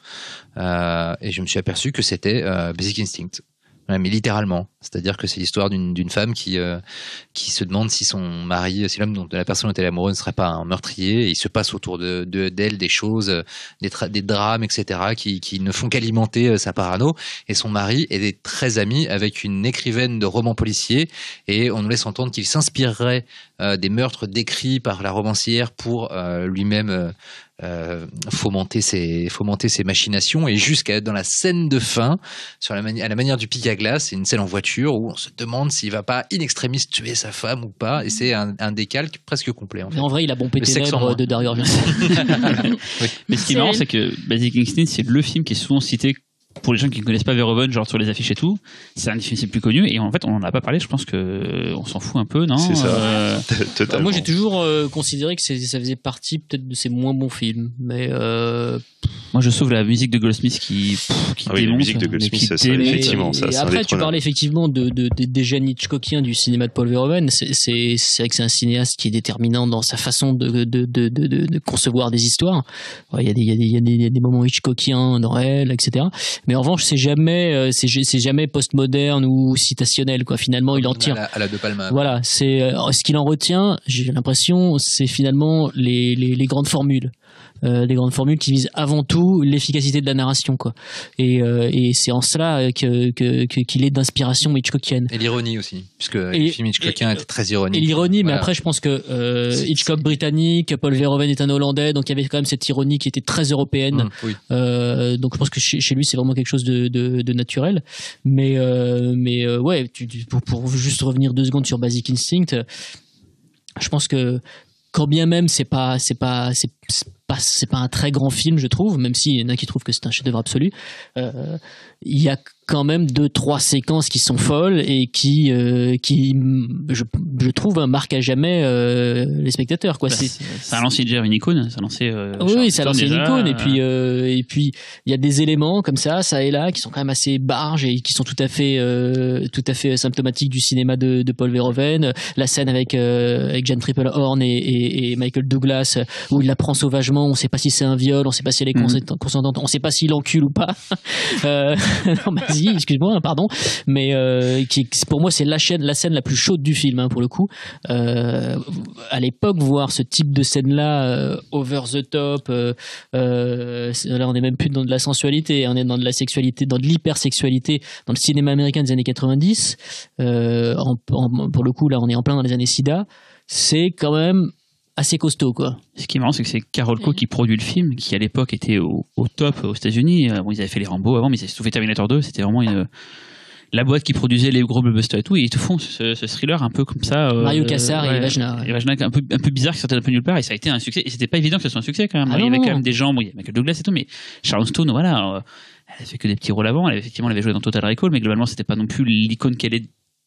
et je me suis aperçu que c'était Basic Instinct. Ouais, mais littéralement, c'est-à-dire que c'est l'histoire d'une femme qui se demande si son mari, si l'homme dont la personne dont elle est amoureuse ne serait pas un meurtrier, et il se passe autour d'elle des choses, des drames, etc., qui ne font qu'alimenter sa parano. Et son mari est très ami avec une écrivaine de romans policiers, et on nous laisse entendre qu'il s'inspirerait des meurtres décrits par la romancière pour lui-même fomenter ses machinations, et jusqu'à dans la scène de fin, à la manière du pic à glace, c'est une scène en voiture où on se demande s'il va pas in extremis tuer sa femme ou pas, et c'est un décalque presque complet, en fait. Mais en vrai, il a bombé Ténèbres de Dario Argento. Oui. Mais ce qui est marrant, c'est que Basic Instinct, c'est le film qui est souvent cité pour les gens qui ne connaissent pas Verhoeven, genre sur les affiches et tout. C'est un des films plus connus, et en fait, on n'en a pas parlé. Je pense qu'on s'en fout un peu, non? C'est ça. Totalement. Moi, j'ai toujours considéré que ça faisait partie peut-être de ses moins bons films, mais moi, je sauve la musique de Goldsmith qui oui, démonte. La musique de Goldsmith, effectivement, ça. Et après, tu parlais effectivement des gènes Hitchcockiens du cinéma de Paul Verhoeven. C'est vrai que c'est un cinéaste qui est déterminant dans sa façon de concevoir des histoires. Il y a des moments Hitchcockiens dans Elle, etc. Mais en revanche, c'est jamais postmoderne ou citationnel, quoi. Finalement, il en tire à la De Palma. Voilà, c'est ce qu'il en retient. J'ai l'impression, c'est finalement les grandes formules. Des grandes formules qui visent avant tout l'efficacité de la narration, quoi. Et c'est en cela qu'il est d'inspiration hitchcockienne. Et l'ironie aussi, puisque le film Hitchcockien était très ironique. Et l'ironie, voilà. Mais après, je pense que Hitchcock britannique, Paul Verhoeven est un Hollandais, donc il y avait quand même cette ironie qui était très européenne. Oui. Donc je pense que chez lui, c'est vraiment quelque chose de naturel. Mais ouais, pour juste revenir 2 secondes sur Basic Instinct, je pense que quand bien même c'est pas un très grand film, je trouve, même s'il y en a qui trouvent que c'est un chef-d'œuvre absolu, il y a quand même 2-3 séquences qui sont folles et qui je trouve marquent à jamais les spectateurs, quoi. Ça a lancé déjà une icône, ça a lancé oui, ça a lancé une icône, et puis il y a des éléments comme ça et là qui sont quand même assez barges et qui sont tout à fait symptomatiques du cinéma de Paul Verhoeven. La scène avec Jane Tripplehorn et Michael Douglas, où il la prend sauvagement, on sait pas si c'est un viol, on sait pas si elle est consentante, on sait pas s'il encule ou pas. Non, mais Vas-y, excuse-moi, pardon, mais pour moi c'est la scène la plus chaude du film, hein, pour le coup. À l'époque, voir ce type de scène-là over the top, là on n'est même plus dans de la sensualité, on est dans de la sexualité, dans de l'hypersexualité, dans le cinéma américain des années 90. Pour le coup, là on est en plein dans les années SIDA. C'est quand même assez costaud, quoi. Ce qui est marrant, c'est que c'est Carol Co qui produit le film, qui à l'époque était au top aux États-Unis. Bon, ils avaient fait les Rambo avant, mais ils avaient tout fait Terminator 2. C'était vraiment la boîte qui produisait les gros blockbusters et tout. Et ils te font ce thriller un peu comme ça. Mario Kassar et Vajna. Et Vajna un peu bizarre, qui sortait un peu nulle part. Et ça a été un succès. Et c'était pas évident que ce soit un succès quand même. Ah il y avait non. quand même des gens, il y avait Michael Douglas et tout, mais Sharon Stone, voilà. Elle a fait que des petits rôles avant. Elle avait joué dans Total Recall, mais globalement, c'était pas non plus l'icône qu'elle est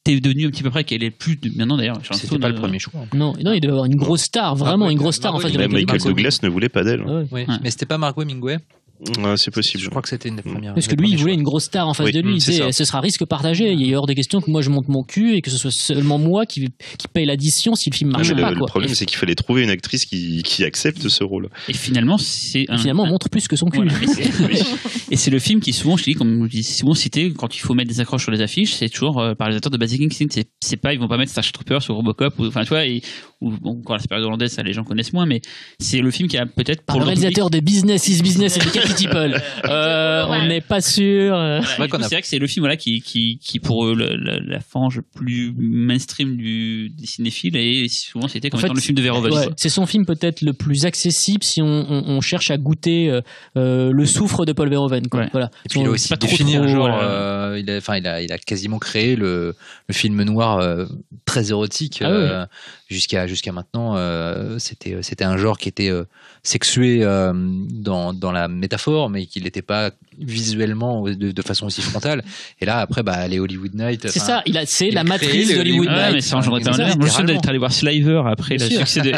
devenue un petit peu près, qu'elle est plus maintenant d'ailleurs. C'était pas le premier choix. Non, il devait avoir une grosse star, vraiment une grosse star en face de Michael Douglas ne voulait pas d'elle. Oui. Mais c'était pas Margot Hemingway. Ouais, c'est possible. Je crois que c'était une des premières. Parce que lui, il voulait une grosse star en face de lui. Il disait, ce sera risque partagé. Il est hors de question que moi je monte mon cul et que ce soit seulement moi qui paye l'addition si le film marche pas. Le problème, c'est qu'il fallait trouver une actrice qui accepte ce rôle. Et finalement, on montre plus que son cul. Voilà. Et c'est le film qui souvent, je dis, comme je dis souvent cité, quand il faut mettre des accroches sur les affiches, c'est toujours par les réalisateurs de Basic Instinct. C'est pas, ils vont pas mettre Starship Troopers sur Robocop, enfin tu vois, ou encore la période hollandaise, ça les gens connaissent moins, mais c'est le film qui a peut-être par le réalisateur de Business is Business et de Capity People. On n'est pas sûr. C'est vrai que c'est le film qui pour la fange plus mainstream des cinéphiles, et souvent c'était comme étant le film de Verhoeven. Ouais, c'est son film peut-être le plus accessible si on cherche à goûter le soufre de Paul Verhoeven. Quoi. Ouais. Voilà. Et puis il a aussi défini un genre. Il a quasiment créé le film noir très érotique. Jusqu'à maintenant, c'était un genre qui était sexué dans la métaphore, mais qui n'était pas visuellement de façon aussi frontale. Et là, après, les Hollywood Night. C'est ça, c'est la matrice d'Hollywood Night. Mais ça, j'aurais été d'être allé voir Sliver après le succès de.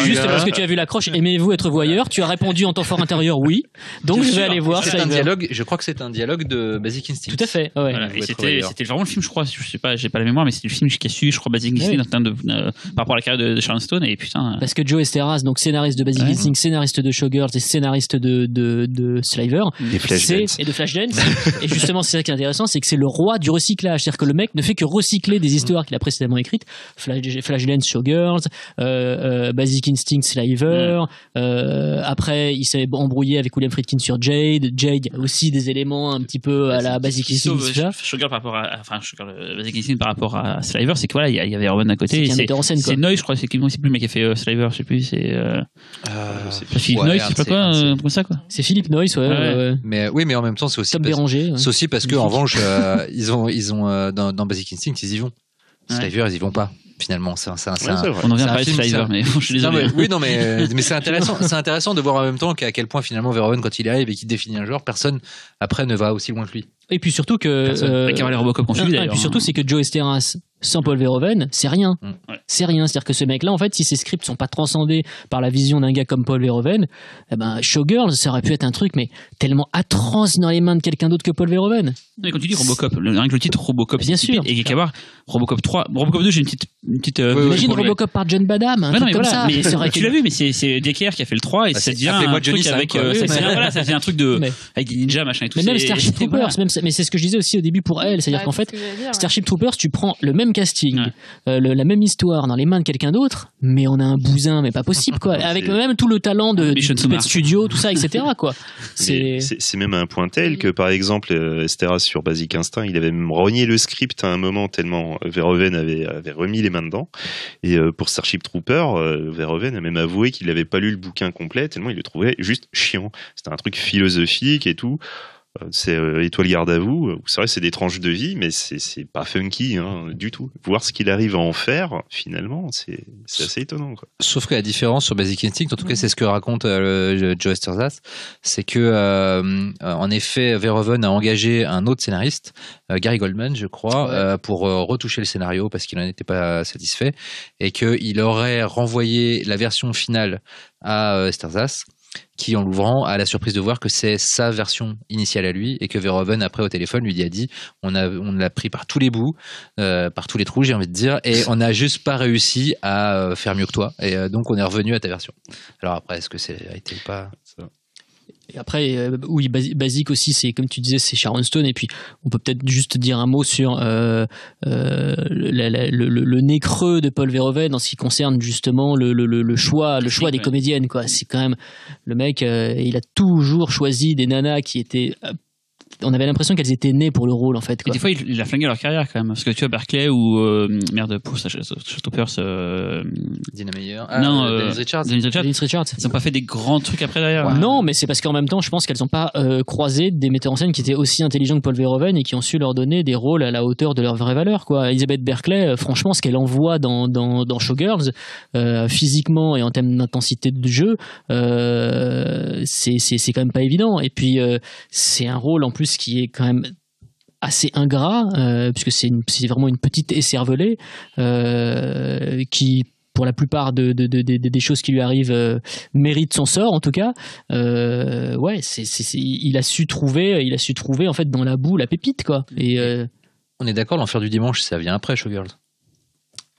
Juste parce que tu as vu l'accroche, aimez-vous être voyeur? Tu as répondu en ton fort intérieur oui. Donc je vais aller voir Sliver. Je crois que c'est un dialogue de Basic Instinct. Tout à fait. Ouais. Voilà. Et c'était vraiment le film, je crois. Je sais pas, j'ai pas la mémoire, mais c'était le film qui a suivi, je crois, Basic Instinct en termes par rapport à la carrière de Sharon Stone. Et putain. Parce que Joe Esteras, donc scénariste de Basic Instinct, scénariste de Showgirls et scénariste de Sliver et de Flashdance. Et justement, c'est ça qui est intéressant, c'est que c'est le roi du recyclage. C'est-à-dire que le mec ne fait que recycler des histoires qu'il a précédemment écrites. Flashdance, Showgirls, Basic Instinct, Sliver. Après, il s'est embrouillé avec William Friedkin sur Jade. Jade a aussi des éléments un petit peu à la Basic Instinct. Showgirls par rapport à, Basic Instinct par rapport à Sliver, c'est que voilà, il y avait Verhoeven d'un côté. C'est Noy, je crois, c'est plus le mec qui a fait Sliver, je sais plus, c'est Philippe Noyce, c'est pas quoi, comme ça quoi. C'est Philippe Noyce, ouais. Mais oui, mais en même temps, c'est aussi parce que en revanche, ils ont dans Basic Instinct, ils y vont. Sliver, ils y vont pas. Finalement, on en vient à parler de Sliver, mais je suis désolé. Mais c'est intéressant. C'est intéressant de voir en même temps qu'à quel point finalement Verhoeven, quand il arrive et qu'il définit un genre, personne après ne va aussi loin que lui. Et puis surtout que Robocop qu'on suit, et puis surtout c'est que Joe Esteras sans Paul Verhoeven, c'est rien. C'est rien. C'est-à-dire que ce mec-là, en fait, si ses scripts sont pas transcendés par la vision d'un gars comme Paul Verhoeven, Showgirls, ça aurait pu être un truc, mais tellement atroce dans les mains de quelqu'un d'autre que Paul Verhoeven. Mais quand tu dis Robocop, le titre Robocop, bien sûr. Et quelque part, Robocop 3, Robocop 2, j'ai une petite imagine Robocop par John Badham, un truc comme ça. Mais tu l'as vu, mais c'est Decker qui a fait le 3 et ça devient un truc avec, ça devient un truc avec des ninjas, machin et tout. Mais même Starship Troopers, mais c'est ce que je disais aussi au début pour elle, c'est-à-dire qu'en fait, Starship Troopers, tu prends le même casting, la même histoire dans les mains de quelqu'un d'autre, mais on a un bousin, mais pas possible, quoi. Avec même tout le talent de studio, tout ça, etc., quoi. C'est même un point tel que, par exemple, Esteras sur Basic Instinct, il avait même renié le script à un moment tellement Verhoeven avait remis les mains dedans. Et pour Starship Trooper, Verhoeven a même avoué qu'il n'avait pas lu le bouquin complet tellement il le trouvait juste chiant. C'était un truc philosophique et tout. C'est Étoile garde à vous. C'est vrai, c'est des tranches de vie, mais c'est pas funky du tout. Voir ce qu'il arrive à en faire, finalement, c'est assez étonnant, quoi. Sauf que la différence sur Basic Instinct, en tout cas, c'est ce que raconte Joe Esteras, c'est que en effet, Verhoeven a engagé un autre scénariste, Gary Goldman, je crois, pour retoucher le scénario parce qu'il n'en était pas satisfait et qu'il aurait renvoyé la version finale à Esteras, qui en l'ouvrant a la surprise de voir que c'est sa version initiale à lui et que Verhoeven après au téléphone lui a dit on l'a pris par tous les bouts, par tous les trous, j'ai envie de dire, et on n'a juste pas réussi à faire mieux que toi, et donc on est revenu à ta version. Alors après, est-ce que c'est été ou pas ça. Et après, oui, basique aussi, c'est comme tu disais, c'est Sharon Stone. Et puis, on peut peut-être juste dire un mot sur le nez creux de Paul Verhoeven en ce qui concerne justement le choix des comédiennes, quoi. C'est quand même le mec, il a toujours choisi des nanas qui étaient on avait l'impression qu'elles étaient nées pour le rôle, en fait, quoi. Et des fois, il a flingué leur carrière, quand même. Parce que tu vois, Berkeley ou, pour Stopers, Dina Meyer. Dennis Richards. Ils n'ont pas fait des grands trucs après, derrière. Ouais. Non, mais c'est parce qu'en même temps, je pense qu'elles n'ont pas croisé des metteurs en scène qui étaient aussi intelligents que Paul Verhoeven et qui ont su leur donner des rôles à la hauteur de leur vraie valeur, quoi. Elizabeth Berkley, franchement, ce qu'elle envoie dans Showgirls, physiquement et en termes d'intensité de jeu, c'est quand même pas évident. Et puis, c'est un rôle, en plus, qui est quand même assez ingrat, puisque c'est vraiment une petite écervelée qui, pour la plupart des choses qui lui arrivent, mérite son sort, en tout cas. Ouais, il a su trouver en fait dans la boue la pépite, quoi. Et on est d'accord, l'Enfer du dimanche, ça vient après Showgirls.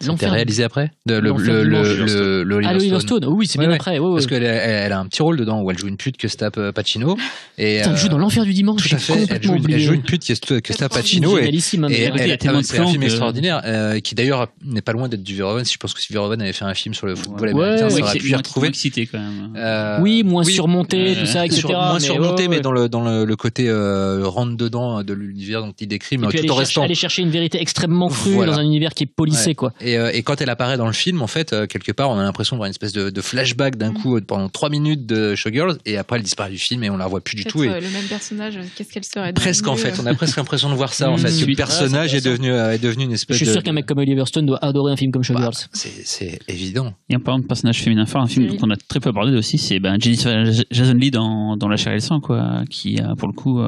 C'était L'Enfer- réalisé après L'Oliver Stone. Oui, c'est bien après. Ouais, Parce qu'elle a un petit rôle dedans où elle joue une pute que se tape Pacino. Et elle joue dans l'Enfer du dimanche. Tout à fait. Elle joue une pute que se tape Pacino. Et c'est un film extraordinaire qui d'ailleurs n'est pas loin d'être du Verhoeven. Je pense que si Verhoeven avait fait un film sur le football américain, ça aurait pu y retrouver. Excité quand même. Oui, moins surmonté, tout ça, etc. Moins surmonté, mais dans le côté rentre dedans de l'univers dont il décrit, mais tout en restant. Aller chercher une vérité extrêmement crue dans un univers qui est polissé, quoi. Et quand elle apparaît dans le film, en fait, quelque part, on a l'impression de voir une espèce de flashback d'un coup pendant 3 minutes de Showgirls, et après elle disparaît du film et on la revoit plus du tout. Et le même personnage, qu'est-ce qu'elle serait presque en fait, on a presque l'impression de voir ça en fait. Le personnage est devenu une espèce. Je suis sûr qu'un mec comme Oliver Stone doit adorer un film comme Showgirls. C'est évident. Et en parlant de personnage féminin fort, un film qu'on a très peu abordé aussi, c'est Jennifer Jason Leigh dans La chair et le sang, quoi, qui pour le coup.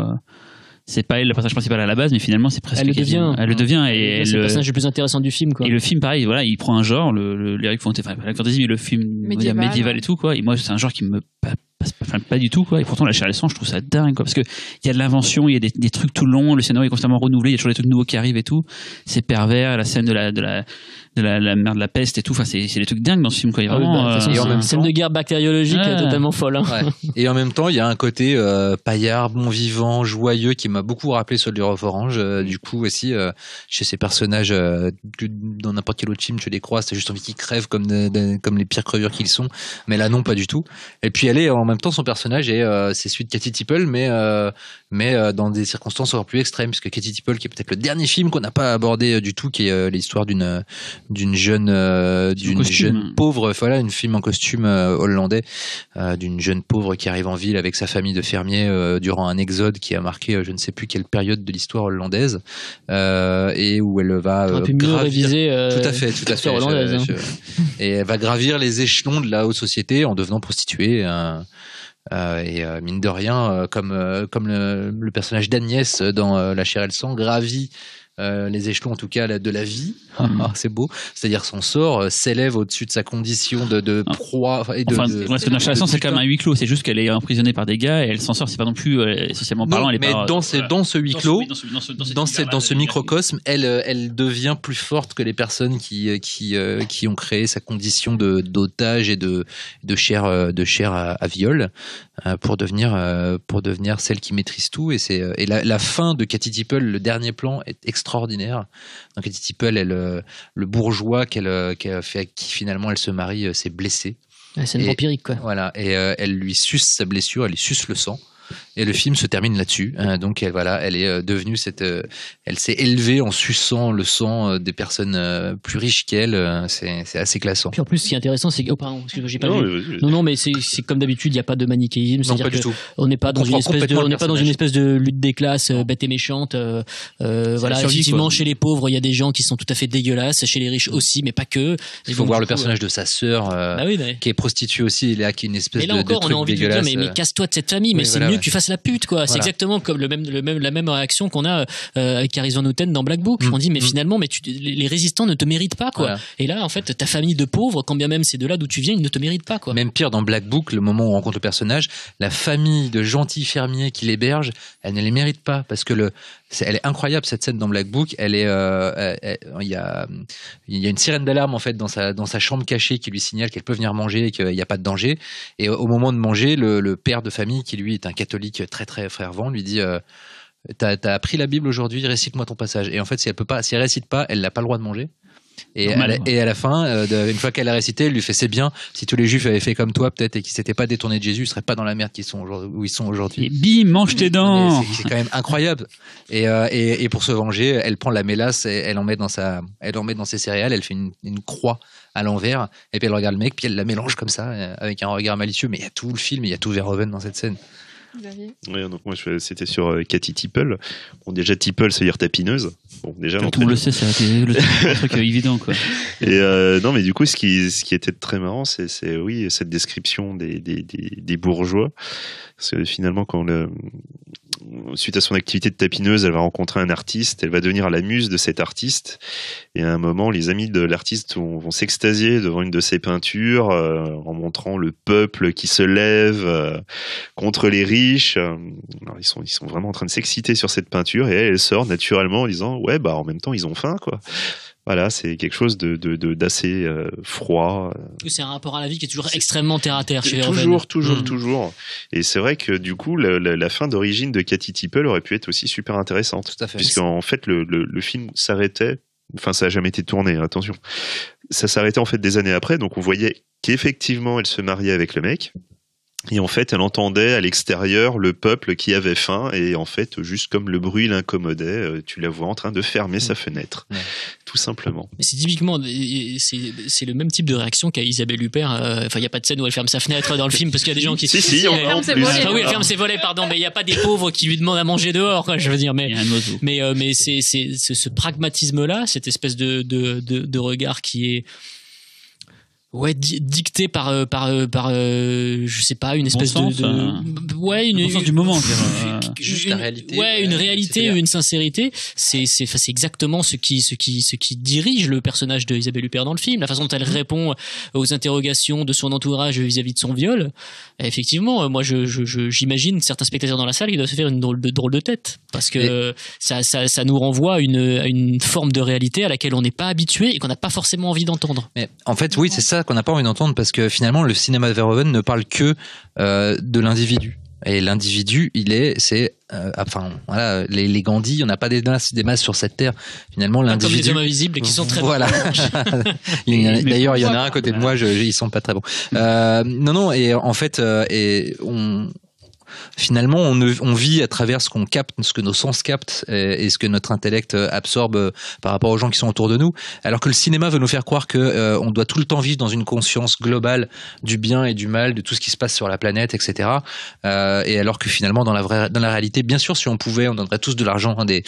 C'est pas elle le personnage principal à la base, mais finalement c'est presque. Elle le devient et c'est le personnage le plus intéressant du film, quoi. Et le film, pareil, voilà, il prend un genre, l'Eric Fantasy, mais le film médiéval et tout, quoi. Et moi, c'est un genre qui me passe pas du tout, quoi. Et pourtant, La chair et le sang, je trouve ça dingue, quoi, parce que il y a de l'invention, il y a des trucs tout le long, le scénario est constamment renouvelé, il y a toujours des trucs nouveaux qui arrivent et tout. C'est pervers, la scène de la merde de la peste et tout, enfin c'est des trucs dingues dans ce film, quoi. Il y a vraiment une scène de guerre bactériologique totalement folle, hein. Ouais. Et en même temps il y a un côté paillard, bon vivant, joyeux qui m'a beaucoup rappelé Soldier of Orange, du coup aussi chez ces personnages que dans n'importe quel autre film tu les croises, t'as juste envie qu'ils crèvent comme les pires crevures qu'ils sont, mais là non, pas du tout. Et puis elle est en même temps, son personnage c'est celui de Katie Tipple, mais dans des circonstances encore plus extrêmes, puisque Katie Tipple, qui est peut-être le dernier film qu'on n'a pas abordé du tout, qui est l'histoire d'une jeune pauvre, voilà, une fille en costume hollandais, d'une jeune pauvre qui arrive en ville avec sa famille de fermiers durant un exode qui a marqué je ne sais plus quelle période de l'histoire hollandaise, et où elle va gravir tout à fait et elle va gravir les échelons de la haute société en devenant prostituée. Et mine de rien, comme le personnage d'Agnès dans La chair et le sang gravit les échelons en tout cas de la vie, c'est beau, c'est-à-dire son sort s'élève au-dessus de sa condition de proie et parce que dans Chair et le sang c'est quand même un huis clos, c'est juste qu'elle est emprisonnée par des gars et elle s'en sort, c'est pas non plus socialement parlant, elle est mais pas, dans ce huis clos, dans ce microcosme, elle devient plus forte que les personnes qui ont créé sa condition d'otage et de chair à viol, pour devenir celle qui maîtrise tout. Et la fin de Katie Tipple, le dernier plan, est extraordinaire. Donc Katie Tipple, le bourgeois qui finalement elle se marie, s'est blessé. C'est une vampirique, quoi. Voilà, et elle lui suce sa blessure, elle lui suce le sang. Et le film se termine là-dessus. Donc elle est devenue elle s'est élevée en suçant le sang des personnes plus riches qu'elle. C'est assez classant. Puis en plus, ce qui est intéressant, c'est que j'ai pas vu. Non, mais c'est comme d'habitude, il n'y a pas de manichéisme. Non, pas du tout. On n'est pas dans une espèce de lutte des classes bête et méchante. Voilà, effectivement, chez les pauvres, il y a des gens qui sont tout à fait dégueulasses. Chez les riches aussi, mais pas que. Il faut voir le personnage de sa sœur, qui est prostituée aussi, qui est une espèce de truc dégueulasse. Mais casse-toi de cette famille. Mais c'est mieux que tu fasses la pute, quoi. C'est exactement comme la même réaction qu'on a avec Harrison Newton dans Black Book. On dit, mais finalement, les résistants ne te méritent pas, quoi. Voilà. Et là, en fait, ta famille de pauvres, quand bien même c'est de là d'où tu viens, ils ne te méritent pas, quoi. Même pire, dans Black Book, le moment où on rencontre le personnage, la famille de gentils fermiers qui l'hébergent, elle ne les mérite pas, parce que elle est incroyable, cette scène dans Black Book. Il y a une sirène d'alarme, en fait, dans sa chambre cachée qui lui signale qu'elle peut venir manger et qu'il n'y a pas de danger. Et au moment de manger, le père de famille, qui lui est un catholique très très fervent, lui dit t'as appris la Bible aujourd'hui, récite-moi ton passage. Et en fait, si elle récite pas, elle n'a pas le droit de manger. Et à la fin, une fois qu'elle a récité, elle lui fait c'est bien. Si tous les Juifs avaient fait comme toi, peut-être, et qu'ils s'étaient pas détournés de Jésus, ils seraient pas dans la merde où ils sont aujourd'hui. Et bim, mange tes dents. C'est quand même incroyable. Et pour se venger, elle prend la mélasse, et elle en met dans ses céréales. Elle fait une croix à l'envers, et puis elle regarde le mec, puis elle la mélange comme ça, avec un regard malicieux. Mais il y a tout le film, il y a tout Verhoeven dans cette scène. Oui, donc moi c'était sur Cathy Tipple. Bon, déjà Tipple, ça veut dire tapineuse. Bon, déjà tout le monde le sait, c'est le truc évident, quoi. Et non, mais du coup, ce qui était très marrant, c'est cette description des bourgeois. Parce que finalement, suite à son activité de tapineuse, elle va rencontrer un artiste, elle va devenir la muse de cet artiste, et à un moment, les amis de l'artiste vont s'extasier devant une de ses peintures, en montrant le peuple qui se lève contre les riches. Alors, ils sont vraiment en train de s'exciter sur cette peinture, et elle sort naturellement en disant ouais, bah en même temps ils ont faim, quoi. Voilà, c'est quelque chose d'assez froid. C'est un rapport à la vie qui est toujours extrêmement terre à terre chez Verhoeven. Toujours. Et c'est vrai que du coup, la fin d'origine de Cathy Tipple aurait pu être aussi super intéressante. Tout à fait. Puisqu'en fait, le film s'arrêtait. Enfin, ça n'a jamais été tourné, attention. Ça s'arrêtait en fait des années après, donc on voyait qu'effectivement, elle se mariait avec le mec. Et en fait, elle entendait à l'extérieur le peuple qui avait faim, et en fait, juste comme le bruit l'incommodait, tu la vois en train de fermer sa fenêtre, tout simplement. Mais c'est typiquement, c'est le même type de réaction qu'a Isabelle Huppert. Enfin, il n'y a pas de scène où elle ferme sa fenêtre dans le film, parce qu'il y a des gens qui... Si, elle ferme ses volets. Ah oui, elle ferme ses volets, pardon, mais il n'y a pas des pauvres qui lui demandent à manger dehors, quoi, je veux dire. Mais il y a un oiseau. Mais c'est ce pragmatisme-là, cette espèce de regard qui est... Ouais, dicté par je sais pas, une espèce bon sens, ouais, bon sens du moment, juste la réalité. Ouais, une réalité, une sincérité. C'est exactement ce qui dirige le personnage de Isabelle Huppert dans le film, la façon dont elle répond aux interrogations de son entourage vis-à-vis de son viol. Et effectivement, moi j'imagine certains spectateurs dans la salle qui doivent se faire une drôle de tête, parce que ça nous renvoie à une forme de réalité à laquelle on n'est pas habitué et qu'on n'a pas forcément envie d'entendre. Mais en fait, oui, c'est ça qu'on n'a pas envie d'entendre, parce que finalement le cinéma de Verhoeven ne parle que de l'individu, et l'individu enfin voilà, les Gandhi, on n'a pas des masses sur cette terre, finalement l'individu, comme les hommes invisibles qui sont très voilà. D'ailleurs il y en a un à côté de moi, ils sont pas très bons. Non, et en fait finalement, on vit à travers ce qu'on capte, ce que nos sens captent, et ce que notre intellect absorbe par rapport aux gens qui sont autour de nous. Alors que le cinéma veut nous faire croire que on doit tout le temps vivre dans une conscience globale du bien et du mal, de tout ce qui se passe sur la planète, etc. Et alors que finalement, dans la réalité, bien sûr, si on pouvait, on donnerait tous de l'argent à des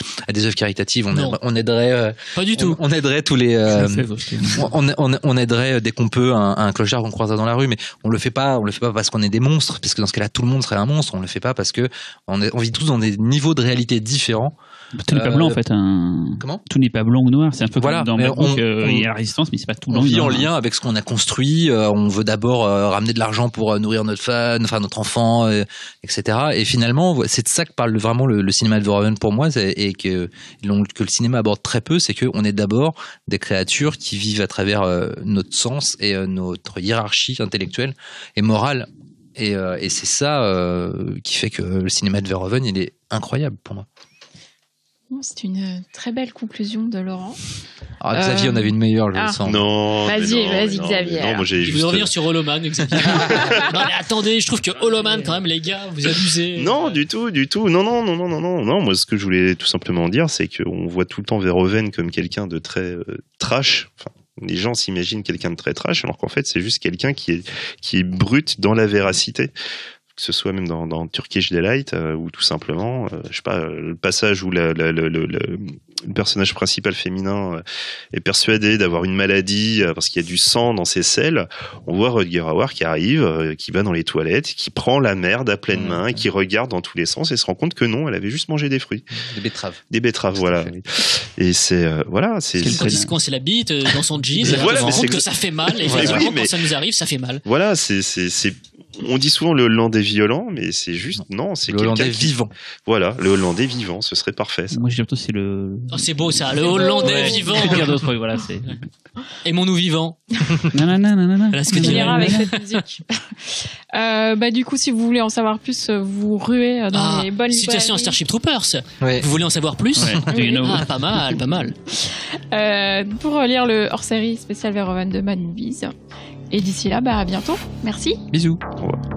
œuvres caritatives. On aiderait. Pas du tout. On aiderait tous les. On aiderait dès qu'on peut un clochard qu'on croiserait dans la rue, mais on le fait pas. On le fait pas parce qu'on est des monstres, parce que dans ce cas-là, tout le monde serait un monstre. On le fait pas parce que on vit tous dans des niveaux de réalité différents. Tout n'est pas blanc en fait. Comment ? Tout n'est pas blanc ou noir. C'est un peu voilà, comme dans Black Book, il y a la résistance, mais c'est pas tout blanc. On vit en lien avec ce qu'on a construit. On veut d'abord ramener de l'argent pour nourrir notre enfant, etc. Et finalement, c'est de ça que parle vraiment le cinéma de Verhoeven pour moi, et que le cinéma aborde très peu. C'est qu'on est d'abord des créatures qui vivent à travers notre sens et notre hiérarchie intellectuelle et morale. Et c'est ça qui fait que le cinéma de Verhoeven, il est incroyable pour moi. C'est une très belle conclusion de Laurent. Alors, Xavier, on avait une meilleure, je le sens. Non. Vas-y, Xavier. Non, moi j'ai je voulais revenir sur Holoman, Xavier. Non, mais attendez, je trouve que Holoman, quand même, les gars, vous abusez. Non, du tout. Non, moi, ce que je voulais tout simplement dire, c'est qu'on voit tout le temps Verhoeven comme quelqu'un de très trash. Enfin, les gens s'imaginent quelqu'un de très trash, alors qu'en fait, c'est juste quelqu'un qui est brut dans la véracité. que ce soit même dans Turkish Delight ou tout simplement, je sais pas, le passage où le personnage principal féminin est persuadé d'avoir une maladie parce qu'il y a du sang dans ses selles. On voit Rutger Hauer qui arrive, qui va dans les toilettes, qui prend la merde à pleine main et qui regarde dans tous les sens et se rend compte que non, elle avait juste mangé des fruits. Des betteraves, voilà. Et c'est voilà, c'est quand il se coince la bite dans son jean, voilà, on se rend compte que ça fait mal. Et quand ça nous arrive, ça fait mal. Voilà, c'est on dit souvent le Hollandais violent, mais c'est juste non, c'est le Hollandais vivant. Voilà, le Hollandais vivant, ce serait parfait. Ça. Moi, je dirais plutôt c'est le. Oh, c'est beau ça, le Hollandais vivant. Dire d'autres, voilà, c'est. Aimons-nous vivants. Voilà ce que tu diras avec cette musique. Du coup, si vous voulez en savoir plus, vous ruez dans les bonnes Situation à Starship Troopers. Ouais. Vous voulez en savoir plus? Pas mal. Pour lire le hors-série spécial Verhoeven de Mad Movies. Et d'ici là, à bientôt. Merci. Bisous. Au revoir.